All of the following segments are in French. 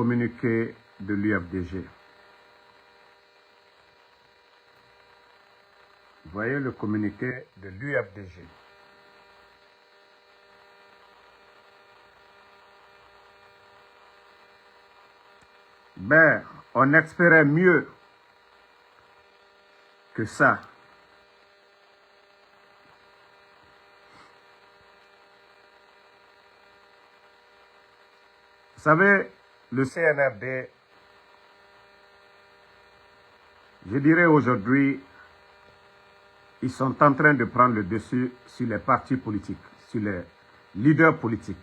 Communiqué de l'UFDG. Vous voyez le communiqué de l'UFDG. Ben, on espérait mieux que ça. Vous savez, le CNRD, je dirais aujourd'hui, ils sont en train de prendre le dessus sur les partis politiques, sur les leaders politiques.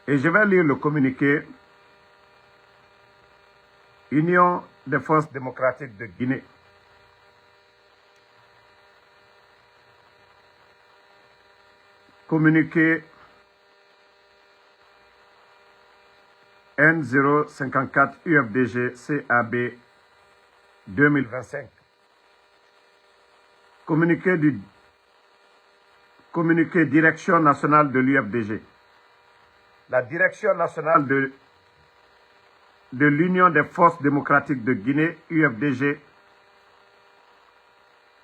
Et je vais lire le communiqué Union des forces démocratiques de Guinée. Communiqué N054 UFDG CAB 2025. Communiqué Direction nationale de l'UFDG. La Direction nationale de l'Union des forces démocratiques de Guinée, UFDG,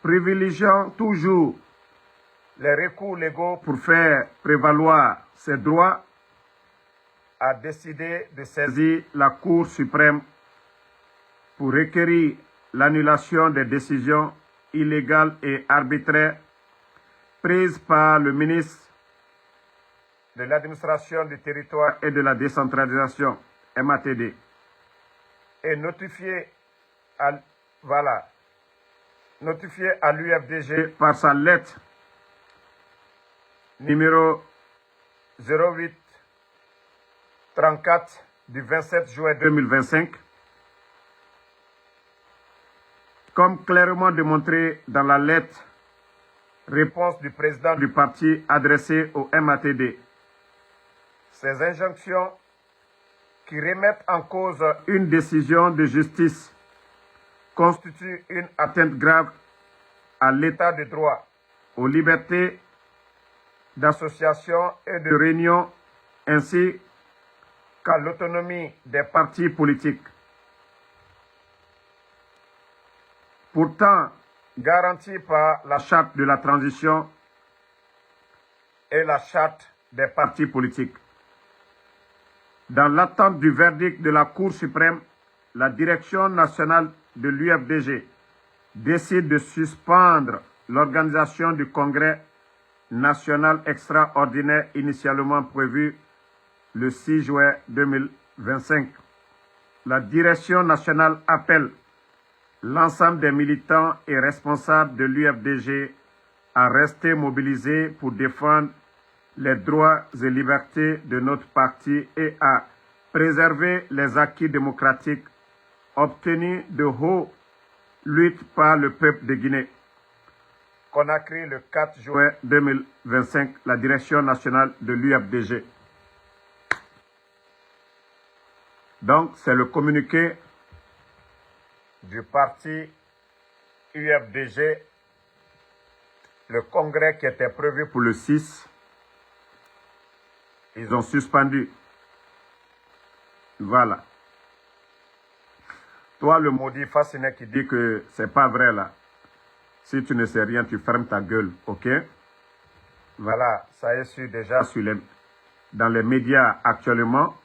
privilégiant toujours les recours légaux pour faire prévaloir ses droits, a décidé de saisir la Cour suprême pour requérir l'annulation des décisions illégales et arbitraires prises par le ministre de l'administration du territoire et de la décentralisation, MATD, et notifié à l'UFDG par sa lettre numéro 0834 du 27 juin 2025, comme clairement démontré dans la lettre réponse du président du parti adressée au MATD. Ces injonctions qui remettent en cause une décision de justice constituent une atteinte grave à l'état de droit, aux libertés d'association et de réunion, ainsi qu'à l'autonomie des partis politiques. Pourtant, garantie par la charte de la transition et la charte des partis politiques. Dans l'attente du verdict de la Cour suprême, la direction nationale de l'UFDG décide de suspendre l'organisation du congrès national extraordinaire initialement prévu le 6 juin 2025. La direction nationale appelle l'ensemble des militants et responsables de l'UFDG à rester mobilisés pour défendre les droits et libertés de notre parti et à préserver les acquis démocratiques obtenus de haute lutte par le peuple de Guinée. Conakry, le 4 juin 2025, la direction nationale de l'UFDG. Donc, c'est le communiqué du parti UFDG, le congrès qui était prévu pour le 6, ils ont suspendu. Voilà. Toi, le maudit fasciné qui dit que c'est pas vrai là. Si tu ne sais rien, tu fermes ta gueule, ok? Voilà, ça est sur déjà dans les médias actuellement.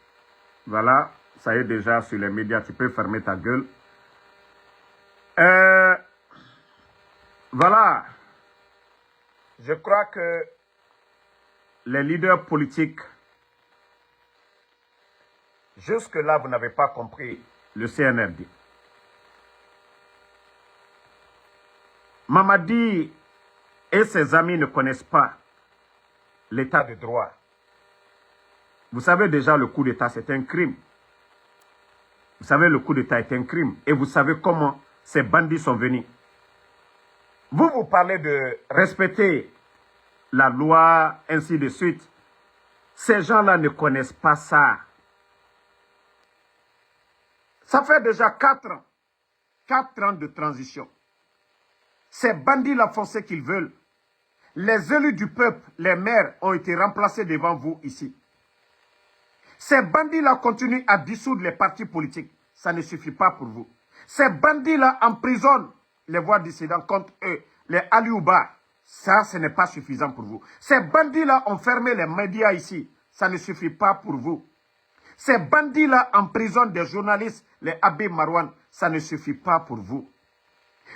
Voilà, ça est déjà sur les médias, tu peux fermer ta gueule. Voilà. Je crois que les leaders politiques, jusque-là, vous n'avez pas compris le CNRD. Mamadi et ses amis ne connaissent pas l'état de droit. Vous savez déjà, le coup d'État, c'est un crime. Vous savez, le coup d'État est un crime. Et vous savez comment ces bandits sont venus. Vous parlez de respecter la loi, ainsi de suite. Ces gens-là ne connaissent pas ça. Ça fait déjà 4 ans. 4 ans de transition. Ces bandits-là font ce qu'ils veulent. Les élus du peuple, les maires, ont été remplacés devant vous ici. Ces bandits-là continuent à dissoudre les partis politiques. Ça ne suffit pas pour vous. Ces bandits-là emprisonnent les voix dissidents contre eux, les Aliouba. Ça, ce n'est pas suffisant pour vous. Ces bandits-là ont fermé les médias ici. Ça ne suffit pas pour vous. Ces bandits-là emprisonnent des journalistes, les Abbé Marouane. Ça ne suffit pas pour vous.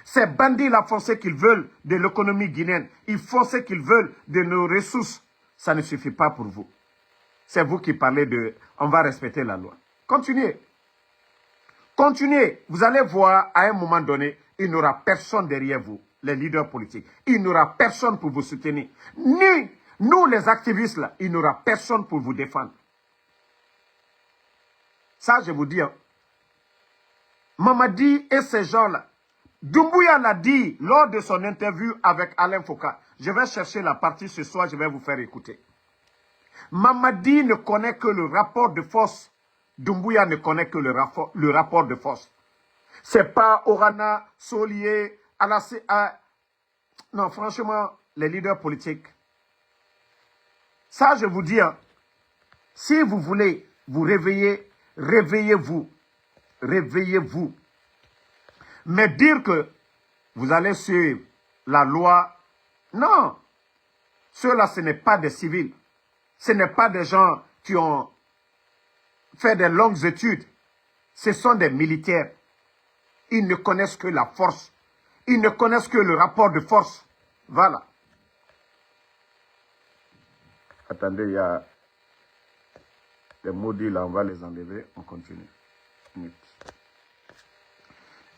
Ces bandits-là font ce qu'ils veulent de l'économie guinéenne. Ils font ce qu'ils veulent de nos ressources. Ça ne suffit pas pour vous. C'est vous qui parlez de « on va respecter la loi ». Continuez. Continuez. Vous allez voir, à un moment donné, il n'y aura personne derrière vous, les leaders politiques. Il n'y aura personne pour vous soutenir. Ni nous, les activistes, là, il n'y aura personne pour vous défendre. Ça, je vous dis. Hein. Mamadi et ces gens-là, Doumbouya l'a dit lors de son interview avec Alain Foucault. Je vais chercher la partie ce soir, je vais vous faire écouter. Mamadi ne connaît que le rapport de force. Doumbouya ne connaît que le rapport de force. C'est pas Orana, Solier, Alassé. Non, franchement, les leaders politiques. Ça, je vous dis, hein, si vous voulez vous réveiller, réveillez-vous. Réveillez-vous. Mais dire que vous allez suivre la loi, non. Ceux-là, ce n'est pas des civils. Ce n'est pas des gens qui ont fait des longues études. Ce sont des militaires. Ils ne connaissent que la force. Ils ne connaissent que le rapport de force. Voilà. Attendez, il y a des maudits là, on va les enlever. On continue.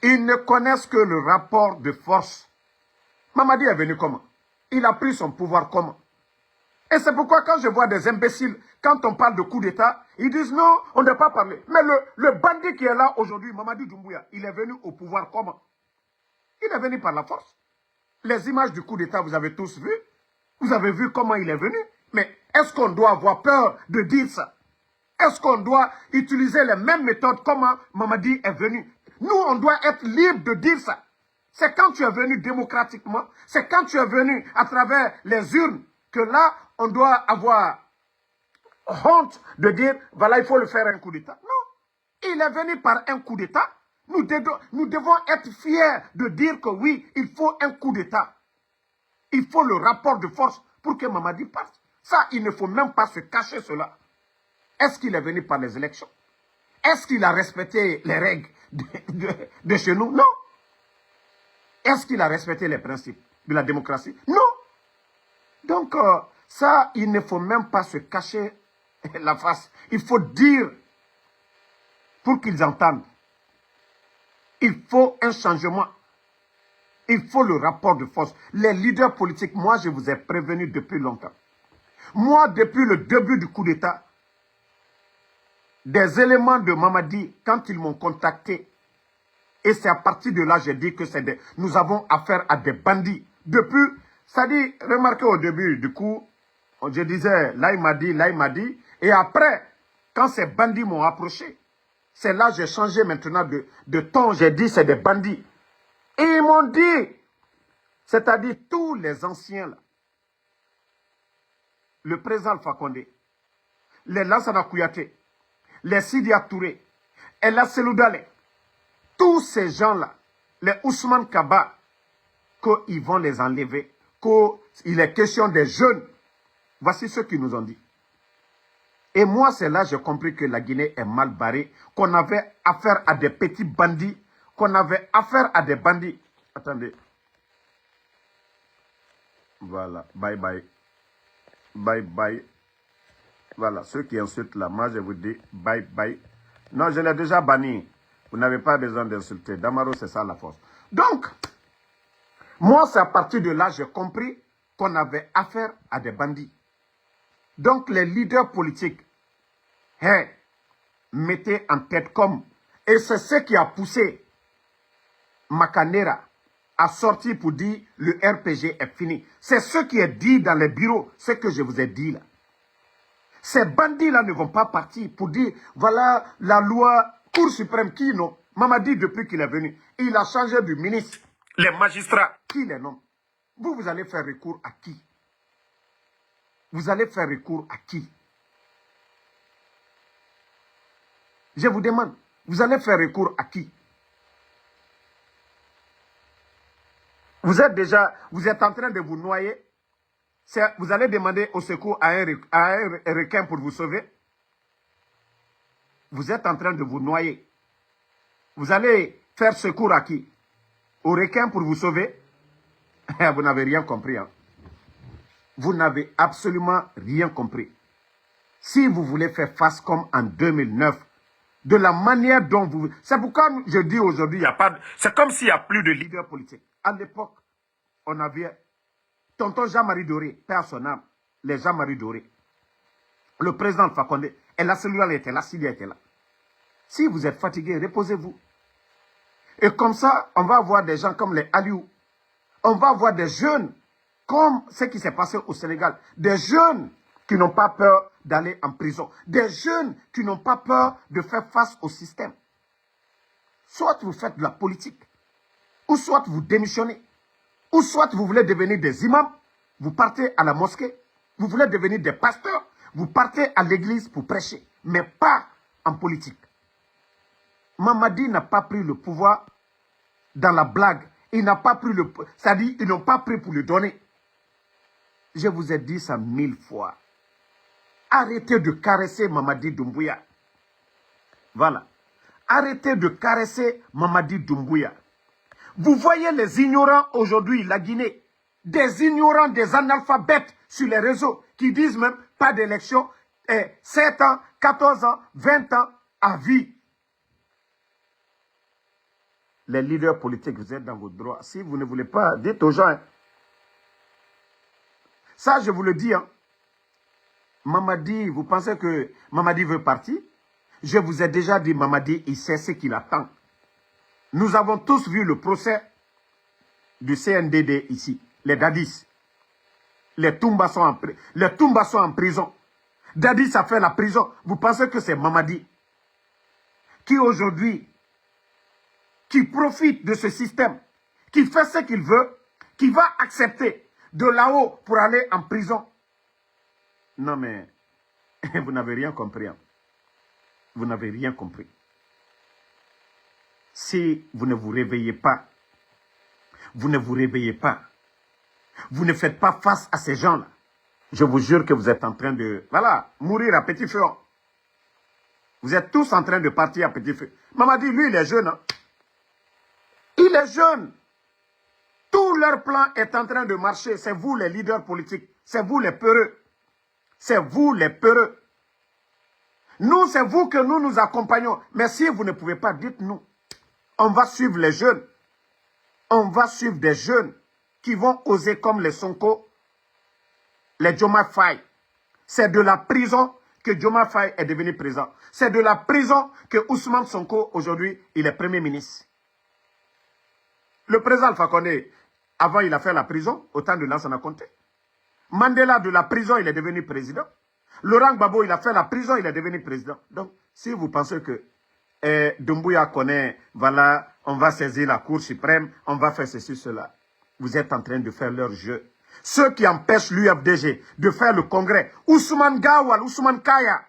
Ils ne connaissent que le rapport de force. Mamadi est venu comment? Il a pris son pouvoir comment? Et c'est pourquoi quand je vois des imbéciles, quand on parle de coup d'État, ils disent non, on ne doit pas parler. Mais le bandit qui est là aujourd'hui, Mamadi Doumbouya, il est venu au pouvoir comment? Il est venu par la force. Les images du coup d'État, vous avez tous vu. Vous avez vu comment il est venu. Mais est-ce qu'on doit avoir peur de dire ça? Est-ce qu'on doit utiliser les mêmes méthodes comment Mamadi est venu? Nous, on doit être libre de dire ça. C'est quand tu es venu démocratiquement, c'est quand tu es venu à travers les urnes, que là, on doit avoir honte de dire, voilà, il faut le faire un coup d'État. Non, il est venu par un coup d'État. Nous devons être fiers de dire que oui, il faut un coup d'État. Il faut le rapport de force pour que Mamadi parte. Ça, il ne faut même pas se cacher cela. Est-ce qu'il est venu par les élections? Est-ce qu'il a respecté les règles de chez nous? Non. Est-ce qu'il a respecté les principes de la démocratie? Non. Donc, ça, il ne faut même pas se cacher la face. Il faut dire pour qu'ils entendent. Il faut un changement. Il faut le rapport de force. Les leaders politiques, moi, je vous ai prévenu depuis longtemps. Moi, depuis le début du coup d'État, des éléments de Mamadi, quand ils m'ont contacté, et c'est à partir de là, j'ai dit que nous avons affaire à des bandits. Depuis, ça dit, remarquez au début, du coup, je disais, là il m'a dit, et après, quand ces bandits m'ont approché, c'est là que j'ai changé maintenant de ton, j'ai dit c'est des bandits. Et ils m'ont dit, c'est-à-dire tous les anciens là, le président Alpha Condé, les Lansana Kouyaté, les Sidia Touré, Ella Seloudale, tous ces gens-là, les Ousmane Kaba, qu'ils vont les enlever, qu'il est question des jeunes. Voici ce qu'ils nous ont dit. Et moi, c'est là que j'ai compris que la Guinée est mal barrée, qu'on avait affaire à des petits bandits, qu'on avait affaire à des bandits. Attendez. Voilà, bye bye. Bye bye. Voilà, ceux qui insultent là, moi je vous dis bye bye. Non, je l'ai déjà banni. Vous n'avez pas besoin d'insulter. Damaro, c'est ça la force. Donc, moi, c'est à partir de là que j'ai compris qu'on avait affaire à des bandits. Donc, les leaders politiques, mettez en tête comme. Et c'est ce qui a poussé Makanera à sortir pour dire le RPG est fini. C'est ce qui est dit dans les bureaux, ce que je vous ai dit là. Ces bandits-là ne vont pas partir pour dire, voilà la loi Cour suprême qui non. Mamadi, depuis qu'il est venu, il a changé du ministre. Les magistrats, qui les nomme? Vous allez faire recours à qui? Vous allez faire recours à qui? Je vous demande, vous allez faire recours à qui? Vous êtes en train de vous noyer. Vous allez demander au secours à un requin pour vous sauver. Vous êtes en train de vous noyer. Vous allez faire secours à qui? Au requin pour vous sauver? Vous n'avez rien compris. Hein? Vous n'avez absolument rien compris. Si vous voulez faire face comme en 2009, de la manière dont vous... C'est pourquoi je dis aujourd'hui, il n'y a pas... C'est comme s'il n'y a plus de leader politique. À l'époque, on avait tonton Jean-Marie Doré, paix à son âme, les Jean-Marie Doré. Le président Alpha Condé, et la cellule était là, Sylia était là. Si vous êtes fatigué, reposez-vous. Et comme ça, on va avoir des gens comme les Aliou. On va avoir des jeunes, comme ce qui s'est passé au Sénégal. Des jeunes qui n'ont pas peur d'aller en prison. Des jeunes qui n'ont pas peur de faire face au système. Soit vous faites de la politique, ou soit vous démissionnez, ou soit vous voulez devenir des imams, vous partez à la mosquée, vous voulez devenir des pasteurs, vous partez à l'église pour prêcher, mais pas en politique. Mamadi n'a pas pris le pouvoir dans la blague. Il n'a pas pris le pouvoir. C'est-à-dire, ils n'ont pas pris pour le donner. Je vous ai dit ça 1000 fois. Arrêtez de caresser Mamadi Doumbouya. Voilà. Arrêtez de caresser Mamadi Doumbouya. Vous voyez les ignorants aujourd'hui, la Guinée. Des ignorants, des analphabètes sur les réseaux qui disent même pas d'élection. 7 ans, 14 ans, 20 ans à vie. Les leaders politiques, vous êtes dans vos droits. Si vous ne voulez pas, dites aux gens. Hein. Ça, je vous le dis. Hein. Mamadi, vous pensez que Mamadi veut partir? Je vous ai déjà dit, Mamadi, il sait ce qu'il attend. Nous avons tous vu le procès du CNDD ici. Les Dadis. Les Toumba sont en prison. Dadis a fait la prison. Vous pensez que c'est Mamadi qui aujourd'hui, qui profite de ce système, qui fait ce qu'il veut, qui va accepter de là-haut pour aller en prison. Non mais, vous n'avez rien compris. Hein. Vous n'avez rien compris. Si vous ne vous réveillez pas, vous ne vous réveillez pas, vous ne faites pas face à ces gens-là, je vous jure que vous êtes en train de, voilà, mourir à petit feu. Vous êtes tous en train de partir à petit feu. Mamadi, lui, il est jeune. Hein. Il est jeune. Tout leur plan est en train de marcher. C'est vous les leaders politiques. C'est vous les peureux. C'est vous les peureux. Nous, c'est vous que nous nous accompagnons. Mais si vous ne pouvez pas, dites-nous. On va suivre les jeunes. On va suivre des jeunes qui vont oser comme les Sonko, les Diomaye Faye. C'est de la prison que Diomaye Faye est devenu président. C'est de la prison que Ousmane Sonko, aujourd'hui, il est Premier ministre. Le président Alpha Condé, avant, il a fait la prison, au temps de Lansana Conté. Mandela, de la prison, il est devenu président. Laurent Gbagbo, il a fait la prison, il est devenu président. Donc, si vous pensez que Doumbouya connaît, voilà, on va saisir la Cour suprême, on va faire ceci, cela. Vous êtes en train de faire leur jeu. Ceux qui empêchent l'UFDG de faire le congrès, Ousmane Gawal, Ousmane Kaya,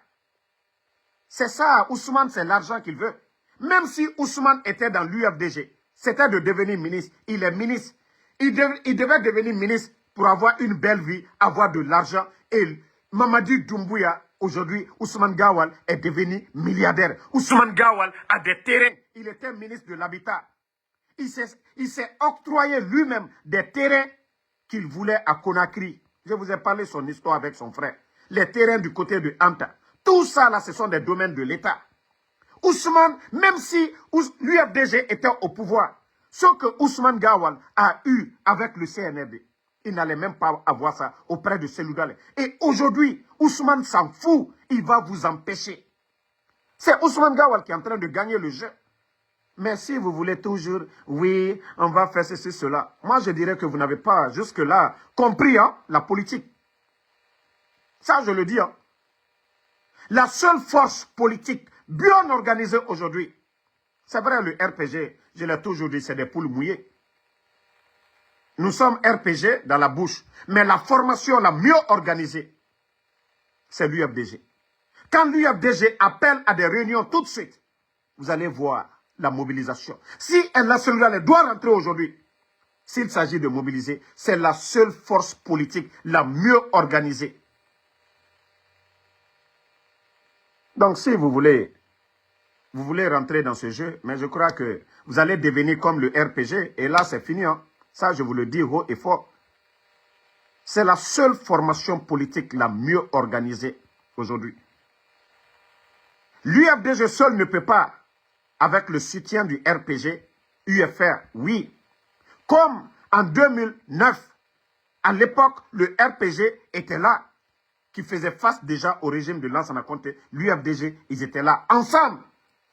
c'est ça, Ousmane, c'est l'argent qu'il veut. Même si Ousmane était dans l'UFDG, c'était de devenir ministre. Il est ministre. Il devait devenir ministre pour avoir une belle vie, avoir de l'argent. Et Mamadi Doumbouya, aujourd'hui, Ousmane Gawal est devenu milliardaire. Ousmane Gawal a des terrains. Il était ministre de l'Habitat. Il s'est octroyé lui-même des terrains qu'il voulait à Conakry. Je vous ai parlé de son histoire avec son frère. Les terrains du côté de Anta. Tout ça, là, ce sont des domaines de l'État. Ousmane, même si l'UFDG était au pouvoir, ce que Ousmane Gawal a eu avec le CNRD, il n'allait même pas avoir ça auprès de Seloudalé. Et aujourd'hui, Ousmane s'en fout, il va vous empêcher. C'est Ousmane Gawal qui est en train de gagner le jeu. Mais si vous voulez toujours, oui, on va faire ceci, cela. Moi, je dirais que vous n'avez pas jusque-là compris hein, la politique. Ça, je le dis. Hein. La seule force politique bien organisée aujourd'hui, c'est vrai, le RPG, je l'ai toujours dit, c'est des poules mouillées. Nous sommes RPG dans la bouche, mais la formation la mieux organisée, c'est l'UFDG. Quand l'UFDG appelle à des réunions tout de suite, vous allez voir la mobilisation. Si la Sénégal doit rentrer aujourd'hui, s'il s'agit de mobiliser, c'est la seule force politique la mieux organisée. Donc si vous voulez rentrer dans ce jeu, mais je crois que vous allez devenir comme le RPG, et là c'est fini. Hein. Ça, je vous le dis haut et fort. C'est la seule formation politique la mieux organisée aujourd'hui. L'UFDG seul ne peut pas, avec le soutien du RPG, UFR, oui. Comme en 2009, à l'époque, le RPG était là, qui faisait face déjà au régime de Lansana Conté. L'UFDG, ils étaient là. Ensemble,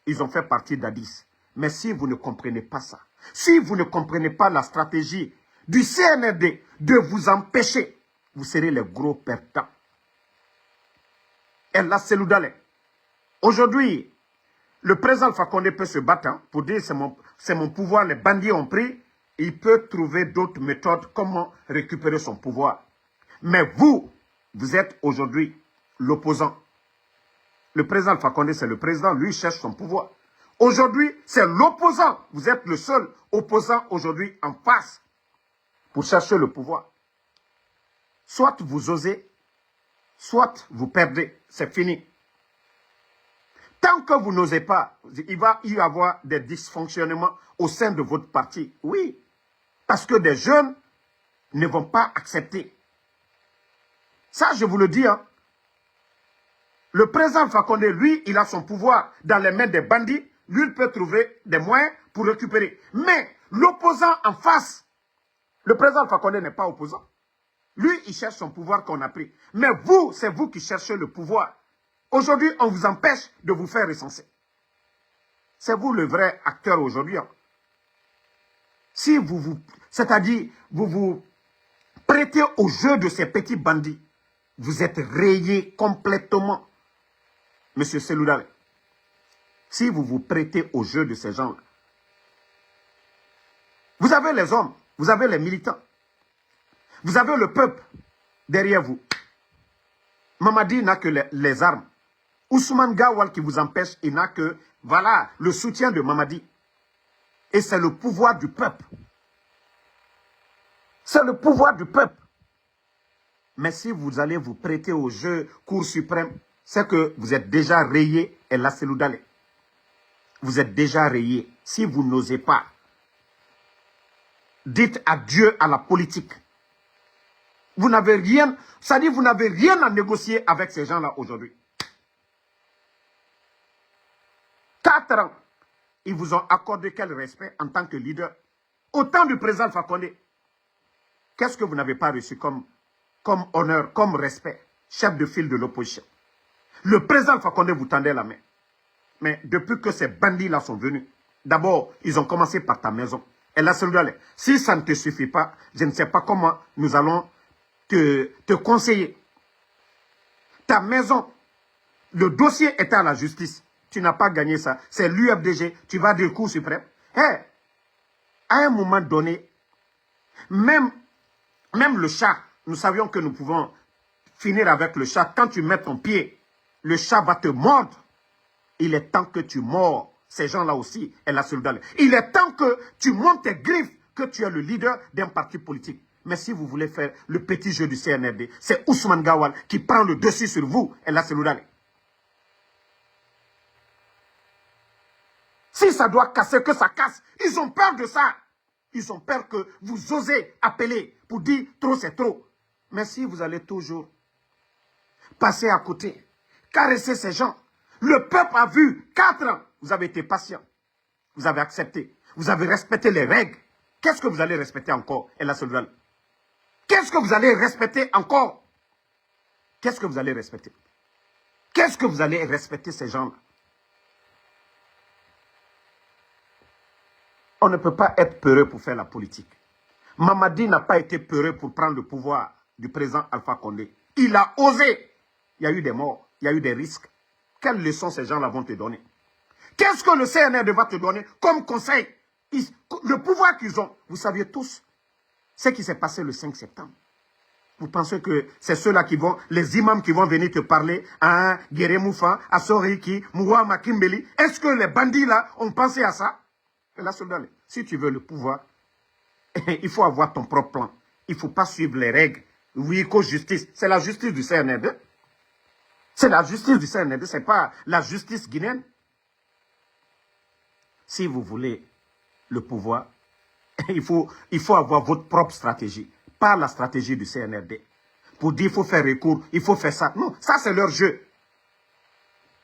ils ont fait partie d'Addis. Mais si vous ne comprenez pas ça, si vous ne comprenez pas la stratégie du CNRD de vous empêcher, vous serez les gros perdants. Et là, c'est Loudalé. Aujourd'hui, le président Alpha Condé peut se battre hein, pour dire c'est mon pouvoir, les bandits ont pris. Il peut trouver d'autres méthodes comment récupérer son pouvoir. Mais vous êtes aujourd'hui l'opposant. Le président Alpha Condé, c'est le président, lui cherche son pouvoir. Aujourd'hui, c'est l'opposant. Vous êtes le seul opposant aujourd'hui en face pour chercher le pouvoir. Soit vous osez, soit vous perdez. C'est fini. Tant que vous n'osez pas, il va y avoir des dysfonctionnements au sein de votre parti. Oui, parce que des jeunes ne vont pas accepter. Ça, je vous le dis. Hein. Le président Fakonde, lui, il a son pouvoir dans les mains des bandits. Lui, il peut trouver des moyens pour récupérer. Mais l'opposant en face, le président Fakonde n'est pas opposant. Lui, il cherche son pouvoir qu'on a pris. Mais vous, c'est vous qui cherchez le pouvoir. Aujourd'hui, on vous empêche de vous faire recenser. C'est vous le vrai acteur aujourd'hui. Hein. Si c'est-à-dire, vous vous prêtez au jeu de ces petits bandits, vous êtes rayé complètement. Monsieur Seloudal, si vous vous prêtez au jeu de ces gens-là, vous avez les hommes, vous avez les militants, vous avez le peuple derrière vous. Mamadi n'a que les armes. Ousmane Gawal qui vous empêche, il n'a que, voilà, le soutien de Mamadi. Et c'est le pouvoir du peuple. C'est le pouvoir du peuple. Mais si vous allez vous prêter au jeu Cour suprême, c'est que vous êtes déjà rayé et là c'est l'oudalé. Vous êtes déjà rayé. Si vous n'osez pas, dites adieu à la politique. Vous n'avez rien, c'est-à-dire vous n'avez rien à négocier avec ces gens-là aujourd'hui. 4 ans, ils vous ont accordé quel respect en tant que leader? Au temps du président Alpha Condé, qu'est-ce que vous n'avez pas reçu comme honneur, comme respect? Chef de file de l'opposition. Le président Alpha Condé vous tendait la main. Mais depuis que ces bandits-là sont venus, d'abord, ils ont commencé par ta maison. Et là, si ça ne te suffit pas, je ne sais pas comment nous allons te conseiller. Ta maison, le dossier est à la justice. Tu n'as pas gagné ça. C'est l'UFDG. Tu vas dire Cour suprême. Hey, à un moment donné, même le chat, nous savions que nous pouvons finir avec le chat. Quand tu mets ton pied, le chat va te mordre. Il est temps que tu mords ces gens-là aussi. Et la soldats. Il est temps que tu montes tes griffes, que tu es le leader d'un parti politique. Mais si vous voulez faire le petit jeu du CNRD, c'est Ousmane Gawal qui prend le dessus sur vous. Et la soldats. Si ça doit casser, que ça casse. Ils ont peur de ça. Ils ont peur que vous osez appeler pour dire trop c'est trop. Mais si vous allez toujours passer à côté, caresser ces gens, le peuple a vu 4 ans. Vous avez été patient. Vous avez accepté. Vous avez respecté les règles. Qu'est-ce que vous allez respecter encore, Ella Soldal? Qu'est-ce que vous allez respecter encore? Qu'est-ce que vous allez respecter? Qu'est-ce que vous allez respecter ces gens-là? On ne peut pas être peureux pour faire la politique. Mamadi n'a pas été peureux pour prendre le pouvoir du président Alpha Condé. Il a osé. Il y a eu des morts, il y a eu des risques. Quelles leçons ces gens-là vont te donner? Qu'est-ce que le CNRD va te donner comme conseil? Le pouvoir qu'ils ont, vous saviez tous ce qui s'est passé le 5 septembre. Vous pensez que c'est ceux-là qui vont, les imams qui vont venir te parler à Guéré Moufa, à Soriki, Mouama Kimbeli. Est-ce que les bandits là ont pensé à ça? Si tu veux le pouvoir, il faut avoir ton propre plan. Il ne faut pas suivre les règles. Oui, justice. C'est la justice du CNRD. C'est la justice du CNRD, ce n'est pas la justice guinéenne. Si vous voulez le pouvoir, il faut avoir votre propre stratégie, pas la stratégie du CNRD. Pour dire qu'il faut faire recours, il faut faire ça. Non, ça c'est leur jeu.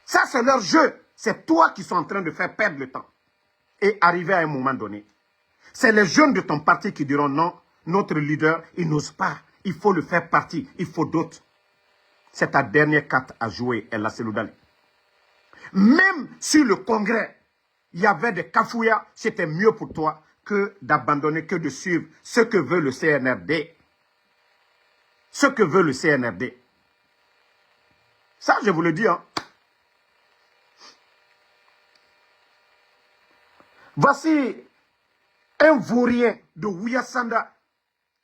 Ça c'est leur jeu. C'est toi qui sont en train de faire perdre le temps. Et arriver à un moment donné. C'est les jeunes de ton parti qui diront non, notre leader, il n'ose pas. Il faut le faire partie, il faut d'autres. C'est ta dernière carte à jouer, Ella Seloudali. Même sur le congrès, il y avait des cafouillas, c'était mieux pour toi que d'abandonner, que de suivre ce que veut le CNRD. Ce que veut le CNRD. Ça, je vous le dis, hein. Voici un vaurien de Ouyassanda,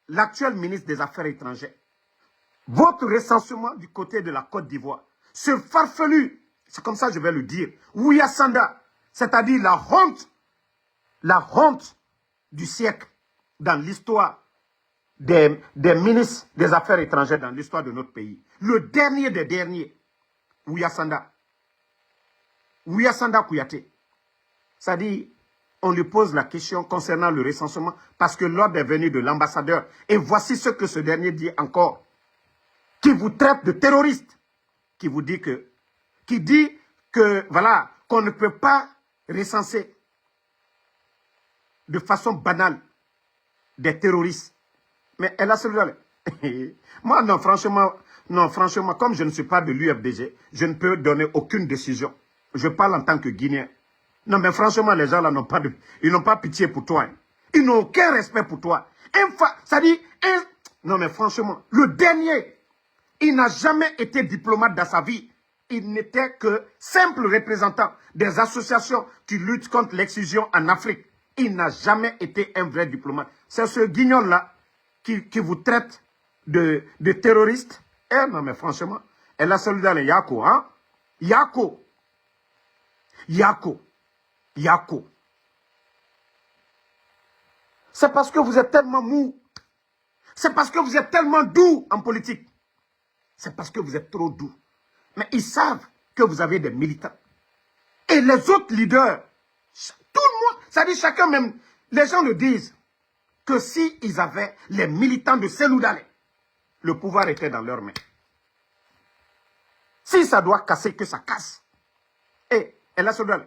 l'actuel ministre des Affaires étrangères. Votre recensement du côté de la Côte d'Ivoire, ce farfelu, c'est comme ça que je vais le dire, Ouyassanda, c'est-à-dire la honte du siècle dans l'histoire des ministres des Affaires étrangères dans l'histoire de notre pays. Le dernier des derniers, Ouyassanda Kouyaté. C'est-à-dire, on lui pose la question concernant le recensement parce que l'ordre est venu de l'ambassadeur. Et voici ce que ce dernier dit encore. Qui vous traite de terroriste. Qui dit que, voilà, qu'on ne peut pas recenser de façon banale des terroristes. Mais elle a celui-là. Moi, non, franchement, comme je ne suis pas de l'UFDG, je ne peux donner aucune décision. Je parle en tant que Guinéen. Non, mais franchement, les gens là ils n'ont pas pitié pour toi. Hein. Ils n'ont aucun respect pour toi. Non, mais franchement, le dernier, il n'a jamais été diplomate dans sa vie. Il n'était que simple représentant des associations qui luttent contre l'exclusion en Afrique. Il n'a jamais été un vrai diplomate. C'est ce guignol-là qui vous traite de terroriste. Eh non, mais franchement, elle a celui dans les Yako, hein? Yako. C'est parce que vous êtes tellement mou. C'est parce que vous êtes tellement doux en politique. C'est parce que vous êtes trop doux. Mais ils savent que vous avez des militants. Et les autres leaders, tout le monde, ça dit chacun même, les gens le disent, que s'ils avaient les militants de Seloudalé, le pouvoir était dans leurs mains. Si ça doit casser, que ça casse. Et là, Seloudalé,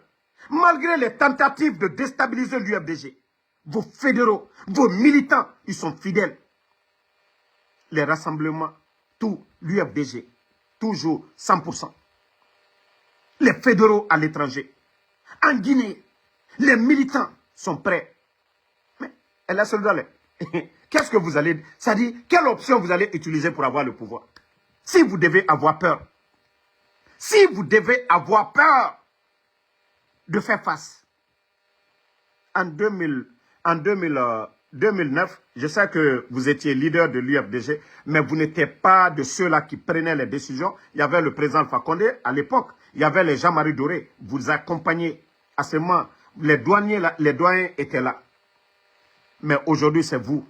malgré les tentatives de déstabiliser l'UFDG, vos fédéraux, vos militants, ils sont fidèles. Les rassemblements, tout, l'UFDG, toujours 100%. Les fédéraux à l'étranger. En Guinée, les militants sont prêts. Mais elle a celui-là. Qu'est-ce que vous allez... Ça dit, quelle option vous allez utiliser pour avoir le pouvoir? Si vous devez avoir peur. Si vous devez avoir peur de faire face. En 2009, je sais que vous étiez leader de l'UFDG, mais vous n'étiez pas de ceux-là qui prenaient les décisions. Il y avait le président Alpha Condé à l'époque. Il y avait les Jean-Marie Doré. Vous accompagnez à ce moment. Les doyens étaient là. Mais aujourd'hui, c'est vous,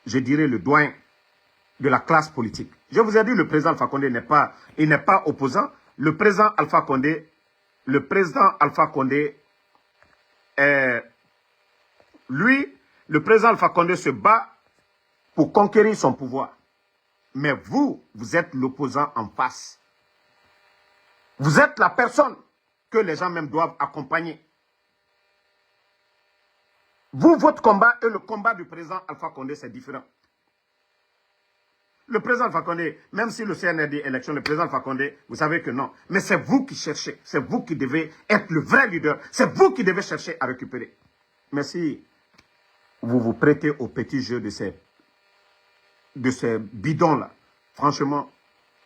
je dirais, le doyen de la classe politique. Je vous ai dit, le président Alpha Condé n'est pas opposant. Le président Alpha Condé, lui, le président Alpha Condé se bat pour conquérir son pouvoir. Mais vous êtes l'opposant en face. Vous êtes la personne que les gens même doivent accompagner. Vous, votre combat et le combat du président Alpha Condé, c'est différent. Le président Alpha Condé, même si le CNRD élection, le président Alpha Condé, vous savez que non. Mais c'est vous qui cherchez. C'est vous qui devez être le vrai leader. C'est vous qui devez chercher à récupérer. Mais si vous vous prêtez au petit jeu de ces bidons-là, franchement,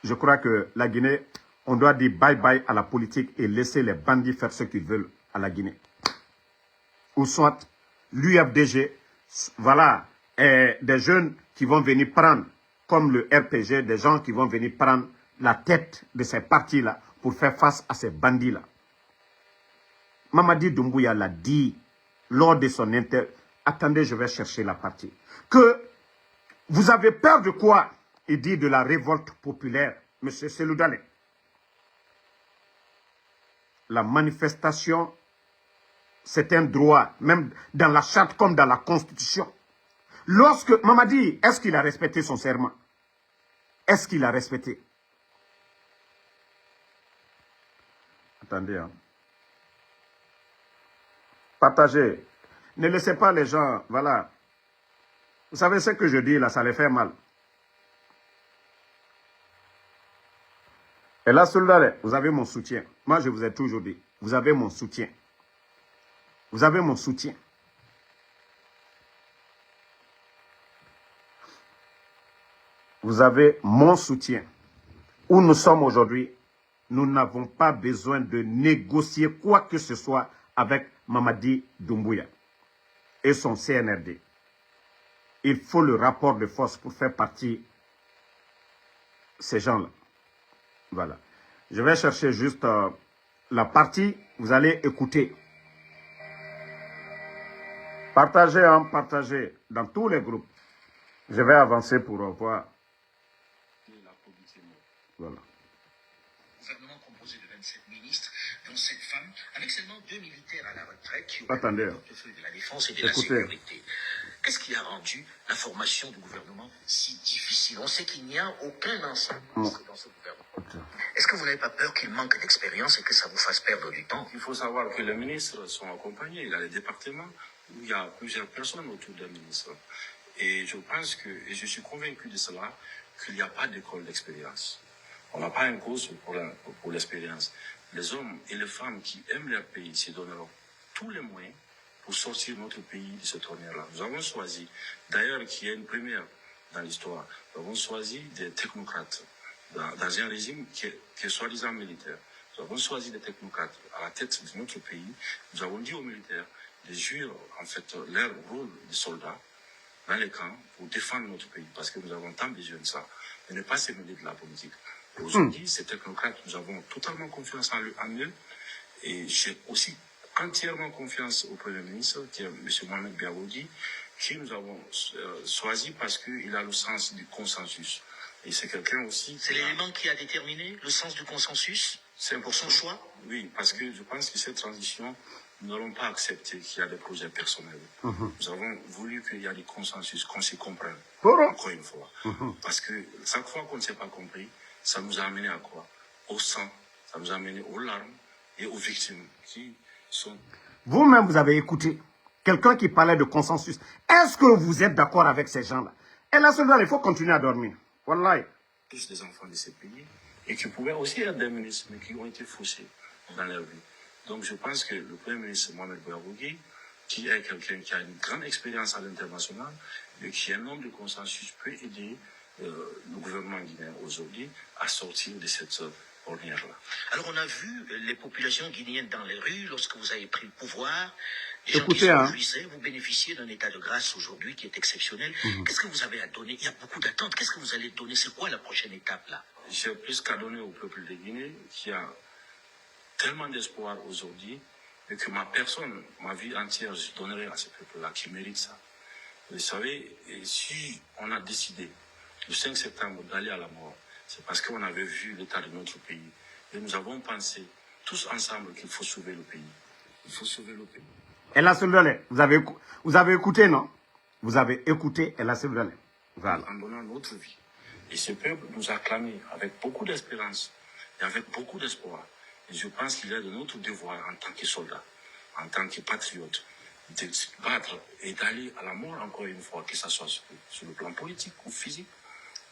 je crois que la Guinée, on doit dire bye-bye à la politique et laisser les bandits faire ce qu'ils veulent à la Guinée. Ou soit l'UFDG, voilà, des jeunes qui vont venir prendre comme le RPG, des gens qui vont venir prendre la tête de ces partis-là pour faire face à ces bandits-là. Mamadi Doumbouya l'a dit lors de son Attendez, je vais chercher la partie. Que vous avez peur de quoi? Il dit de la révolte populaire. Monsieur Seloudane. La manifestation, c'est un droit, même dans la charte comme dans la constitution. Lorsque Mamadi, est-ce qu'il a respecté son serment? Est-ce qu'il a respecté? Attendez. Hein. Partagez. Ne laissez pas les gens, voilà. Vous savez ce que je dis là, ça les fait mal. Et là, Soldane, vous avez mon soutien. Moi, je vous ai toujours dit, vous avez mon soutien. Vous avez mon soutien. Vous avez mon soutien. Où nous sommes aujourd'hui, nous n'avons pas besoin de négocier quoi que ce soit avec Mamadi Doumbouya et son CNRD. Il faut le rapport de force pour faire partie ces gens-là. Voilà. Je vais chercher juste la partie. Vous allez écouter. Partagez, hein, partagez dans tous les groupes. Je vais avancer pour voir. Voilà. Gouvernement composé de 27 ministres, dont 7 femmes, avec seulement 2 militaires à la retraite qui ont Attendez. le portefeuille de la défense et de la sécurité. Qu'est-ce qui a rendu la formation du gouvernement si difficile? On sait qu'il n'y a aucun ensemble dans ce gouvernement. Est-ce que vous n'avez pas peur qu'il manque d'expérience et que ça vous fasse perdre du temps? Il faut savoir que les ministres sont accompagnés. Il y a les départements où il y a plusieurs personnes autour d'un ministre. Et je pense que, et je suis convaincu de cela, qu'il n'y a pas d'école d'expérience. On n'a pas un cours pour l'expérience. Les hommes et les femmes qui aiment leur pays se donneront tous les moyens pour sortir notre pays de ce tonnerre-là. Nous avons choisi, d'ailleurs, qui est une première dans l'histoire, nous avons choisi des technocrates dans un régime qui est soi-disant militaire. Nous avons choisi des technocrates à la tête de notre pays. Nous avons dit aux militaires de jouer en fait leur rôle de soldats dans les camps pour défendre notre pays, parce que nous avons tant besoin de ça, et ne pas se mêler de la politique. Aujourd'hui, ces technocrates, nous avons totalement confiance en eux, et j'ai aussi entièrement confiance au Premier ministre, qui est M. Mohamed Biaoudi, qui nous avons choisi parce qu'il a le sens du consensus. Et c'est quelqu'un aussi... C'est l'élément qui a déterminé le sens du consensus? C'est pour son choix? Oui, parce que je pense que cette transition, nous n'allons pas accepter qu'il y a des projets personnels. Nous avons voulu qu'il y ait des consensus, qu'on se comprenne, encore une fois. Parce que chaque fois qu'on ne s'est pas compris, ça nous a amené à quoi? Au sang, ça nous a amené aux larmes et aux victimes qui sont... Vous-même, vous avez écouté quelqu'un qui parlait de consensus. Est-ce que vous êtes d'accord avec ces gens-là? Et là, seulement, il faut continuer à dormir. Wallahi. Tous des enfants de ces pays et qui pouvaient aussi être des ministres, mais qui ont été fauchés dans leur vie. Donc je pense que le Premier ministre Mohamed Bouarougui, qui est quelqu'un qui a une grande expérience à l'international et qui est un homme de consensus, peut aider le gouvernement guinéen aujourd'hui à sortir de cette ornière-là. Alors on a vu les populations guinéennes dans les rues lorsque vous avez pris le pouvoir. Les Écoutez, gens qui se réjouissaient, vous bénéficiez d'un état de grâce aujourd'hui qui est exceptionnel. Qu'est-ce que vous avez à donner? Il y a beaucoup d'attentes. Qu'est-ce que vous allez donner? C'est quoi la prochaine étape là? J'ai plus qu'à donner au peuple de Guinée qui a tellement d'espoir aujourd'hui et que ma personne, ma vie entière, je donnerai à ce peuple-là qui mérite ça. Vous savez, et si on a décidé le 5 septembre d'aller à la mort, c'est parce qu'on avait vu l'état de notre pays. Et nous avons pensé tous ensemble qu'il faut sauver le pays. Il faut sauver le pays. Et là, vous avez écouté, non? Vous avez écouté et là, voilà. En donnant notre vie. Et ce peuple nous a clamé avec beaucoup d'espérance et avec beaucoup d'espoir. Et je pense qu'il est de notre devoir en tant que soldats, en tant que patriotes, de se battre et d'aller à la mort encore une fois, que ce soit sur le plan politique ou physique,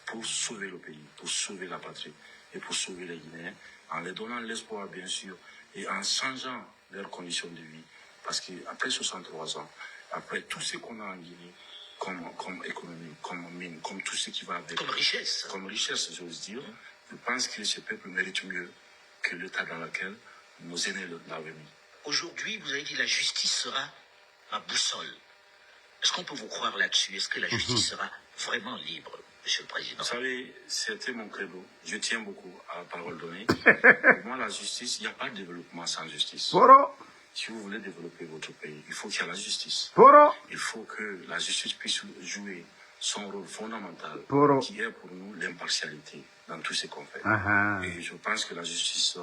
pour sauver le pays, pour sauver la patrie et pour sauver les Guinéens, en leur donnant l'espoir, bien sûr, et en changeant leurs conditions de vie. Parce qu'après 63 ans, après tout ce qu'on a en Guinée, comme économie, comme mine, comme tout ce qui va avec... Comme richesse, j'ose dire. Je pense que ce peuple mérite mieux que l'état dans lequel nos aînés l'avaient mis. Aujourd'hui, vous avez dit la justice sera ma boussole. Est-ce qu'on peut vous croire là-dessus? Est-ce que la justice sera vraiment libre? Monsieur le Président. Vous savez, c'était mon credo. Je tiens beaucoup à la parole donnée. Pour moi, la justice, il n'y a pas de développement sans justice. Poro, Si vous voulez développer votre pays, il faut qu'il y ait la justice. poro, Il faut que la justice puisse jouer son rôle fondamental, Poro. qui est pour nous l'impartialité dans tout ce qu'on fait. aha, Et je pense que la justice,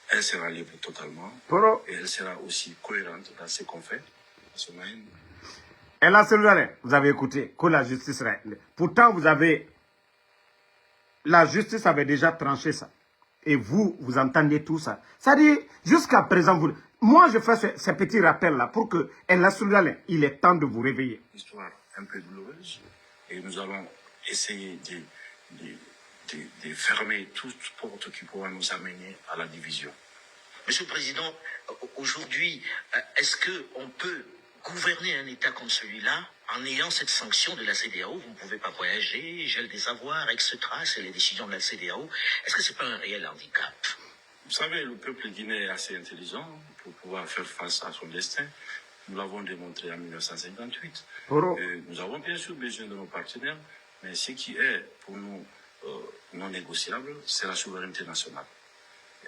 elle sera libre totalement. poro. Et elle sera aussi cohérente dans ce qu'on fait. Parce qu'on a une- Et là, celui-là, vous avez écouté que la justice règle. Pourtant, la justice avait déjà tranché ça. Et vous entendez tout ça. C'est-à-dire, jusqu'à présent, moi, je fais ces petits rappels-là pour que, et là, celui-là, il est temps de vous réveiller. histoire un peu douloureuse. Et nous allons essayer de fermer toute porte qui pourra nous amener à la division. Monsieur le Président, aujourd'hui, est-ce qu'on peut gouverner un État comme celui-là en ayant cette sanction de la CEDEAO? Vous ne pouvez pas voyager, gel des avoirs, etc. C'est les décisions de la CEDEAO. Est-ce que ce n'est pas un réel handicap? Vous savez, le peuple guinéen est assez intelligent pour pouvoir faire face à son destin. Nous l'avons démontré en 1958. Poro. Nous avons bien sûr besoin de nos partenaires, mais ce qui est pour nous non négociable, c'est la souveraineté nationale.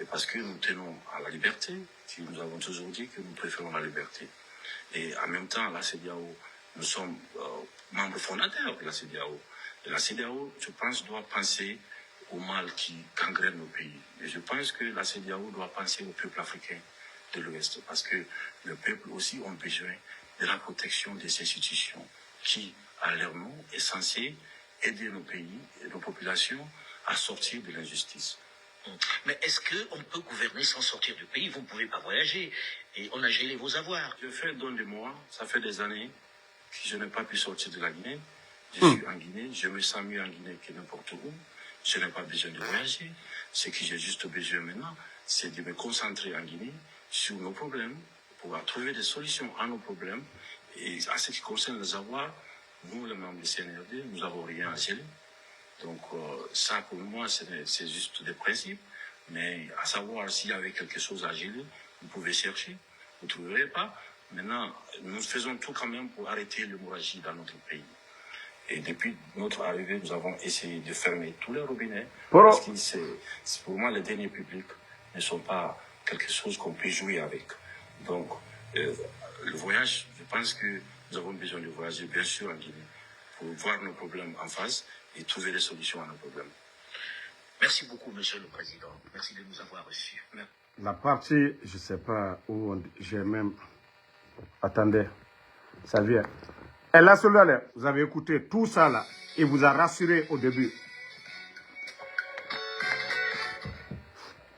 Et parce que nous tenons à la liberté, nous avons toujours dit que nous préférons la liberté. Et en même temps, la CEDEAO, nous sommes membres fondateurs de la CEDEAO. Et la CEDEAO, je pense, doit penser au mal qui gangrène nos pays. Et je pense que la CEDEAO doit penser au peuple africain de l'Ouest, parce que le peuple aussi a besoin de la protection des institutions qui, à leur nom, est censée aider nos pays et nos populations à sortir de l'injustice. Mais est-ce qu'on peut gouverner sans sortir du pays? Vous ne pouvez pas voyager. Et on a gelé vos avoirs. Je fais don de moi, ça fait des années que je n'ai pas pu sortir de la Guinée. Je suis en Guinée, je me sens mieux en Guinée que n'importe où. Je n'ai pas besoin de voyager. Ce que j'ai juste besoin maintenant, c'est de me concentrer en Guinée sur nos problèmes, pour trouver des solutions à nos problèmes. Et à ce qui concerne les avoirs, nous, les membres du CNRD, nous n'avons rien à geler. Donc ça, pour moi, c'est juste des principes. Mais à savoir s'il y avait quelque chose à geler, vous pouvez chercher. Vous ne trouverez pas. Maintenant, nous faisons tout quand même pour arrêter l'hémorragie dans notre pays. Et depuis notre arrivée, nous avons essayé de fermer tous les robinets. Poro. Parce que pour moi, les deniers publics ne sont pas quelque chose qu'on peut jouer avec. Donc, le voyage, je pense que nous avons besoin de voyager, bien sûr, en Guinée, pour voir nos problèmes en face et trouver des solutions à nos problèmes. Merci beaucoup, Monsieur le Président. Merci de nous avoir reçus. La partie, je ne sais pas où j'ai même... Attendez, ça vient. Et là, celui-là, vous avez écouté tout ça là, et vous a rassuré au début.